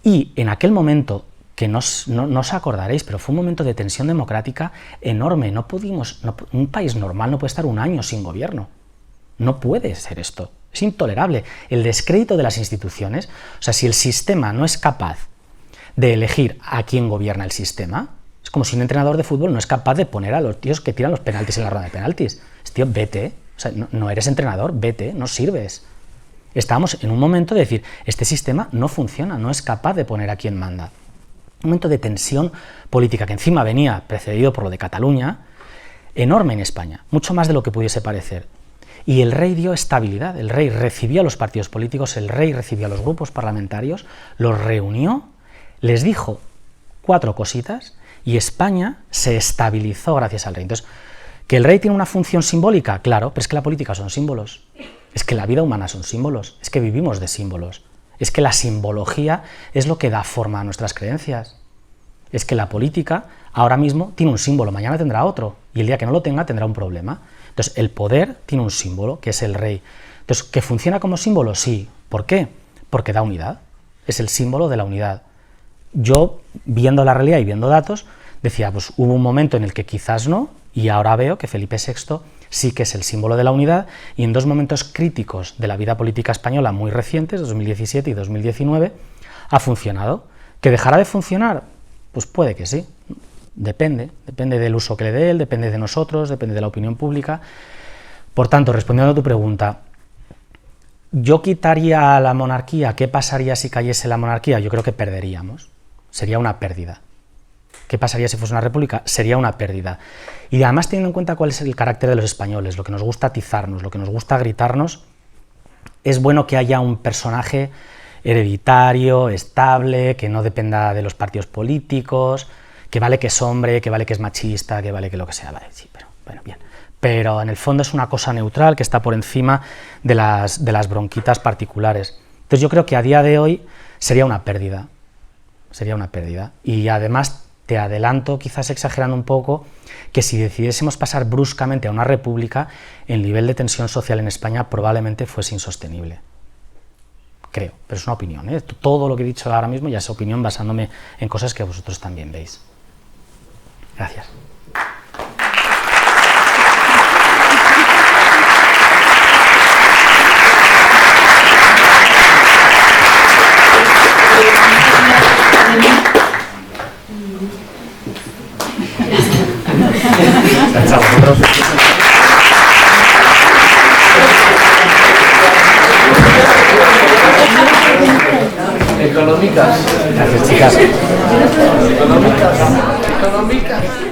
Y en aquel momento, que no os acordaréis, pero fue un momento de tensión democrática enorme. Un país normal no puede estar un año sin gobierno. No puede ser esto. Es intolerable. El descrédito de las instituciones, o sea, si el sistema no es capaz de elegir a quién gobierna el sistema, es como si un entrenador de fútbol no es capaz de poner a los tíos que tiran los penaltis en la ronda de penaltis. Tío, vete. O sea, no eres entrenador, vete, no sirves. Estábamos en un momento de decir, este sistema no funciona, no es capaz de poner a quien manda. Un momento de tensión política que encima venía precedido por lo de Cataluña, enorme en España, mucho más de lo que pudiese parecer. Y el rey dio estabilidad, el rey recibió a los partidos políticos, el rey recibió a los grupos parlamentarios, los reunió, les dijo 4 cositas y España se estabilizó gracias al rey. Entonces, ¿que el rey tiene una función simbólica? Claro, pero es que la política son símbolos, es que la vida humana son símbolos, es que vivimos de símbolos, es que la simbología es lo que da forma a nuestras creencias. Es que la política ahora mismo tiene un símbolo, mañana tendrá otro, y el día que no lo tenga tendrá un problema. Entonces, el poder tiene un símbolo, que es el rey. Entonces, ¿que funciona como símbolo? Sí. ¿Por qué? Porque da unidad. Es el símbolo de la unidad. Yo, viendo la realidad y viendo datos, decía, pues hubo un momento en el que quizás no, y ahora veo que Felipe VI sí que es el símbolo de la unidad, y en 2 momentos críticos de la vida política española muy recientes, 2017 y 2019, ha funcionado. ¿Que dejará de funcionar? Pues puede que sí. Depende del uso que le dé él, depende de nosotros, depende de la opinión pública. Por tanto, respondiendo a tu pregunta, ¿yo quitaría la monarquía? ¿Qué pasaría si cayese la monarquía? Yo creo que perderíamos. Sería una pérdida. ¿Qué pasaría si fuese una república? Sería una pérdida. Y además, teniendo en cuenta cuál es el carácter de los españoles, lo que nos gusta atizarnos, lo que nos gusta gritarnos, es bueno que haya un personaje hereditario, estable, que no dependa de los partidos políticos, que vale que es hombre, que vale que es machista, que vale que lo que sea, vale, sí, pero bueno, bien. Pero en el fondo es una cosa neutral que está por encima de las bronquitas particulares. Entonces yo creo que a día de hoy sería una pérdida. Y además te adelanto, quizás exagerando un poco, que si decidiésemos pasar bruscamente a una república, el nivel de tensión social en España probablemente fuese insostenible. Creo, pero es una opinión, ¿eh? Todo lo que he dicho ahora mismo ya es opinión basándome en cosas que vosotros también veis. Gracias. Gracias a vosotros. Económicas. Gracias, chicas. Económicas.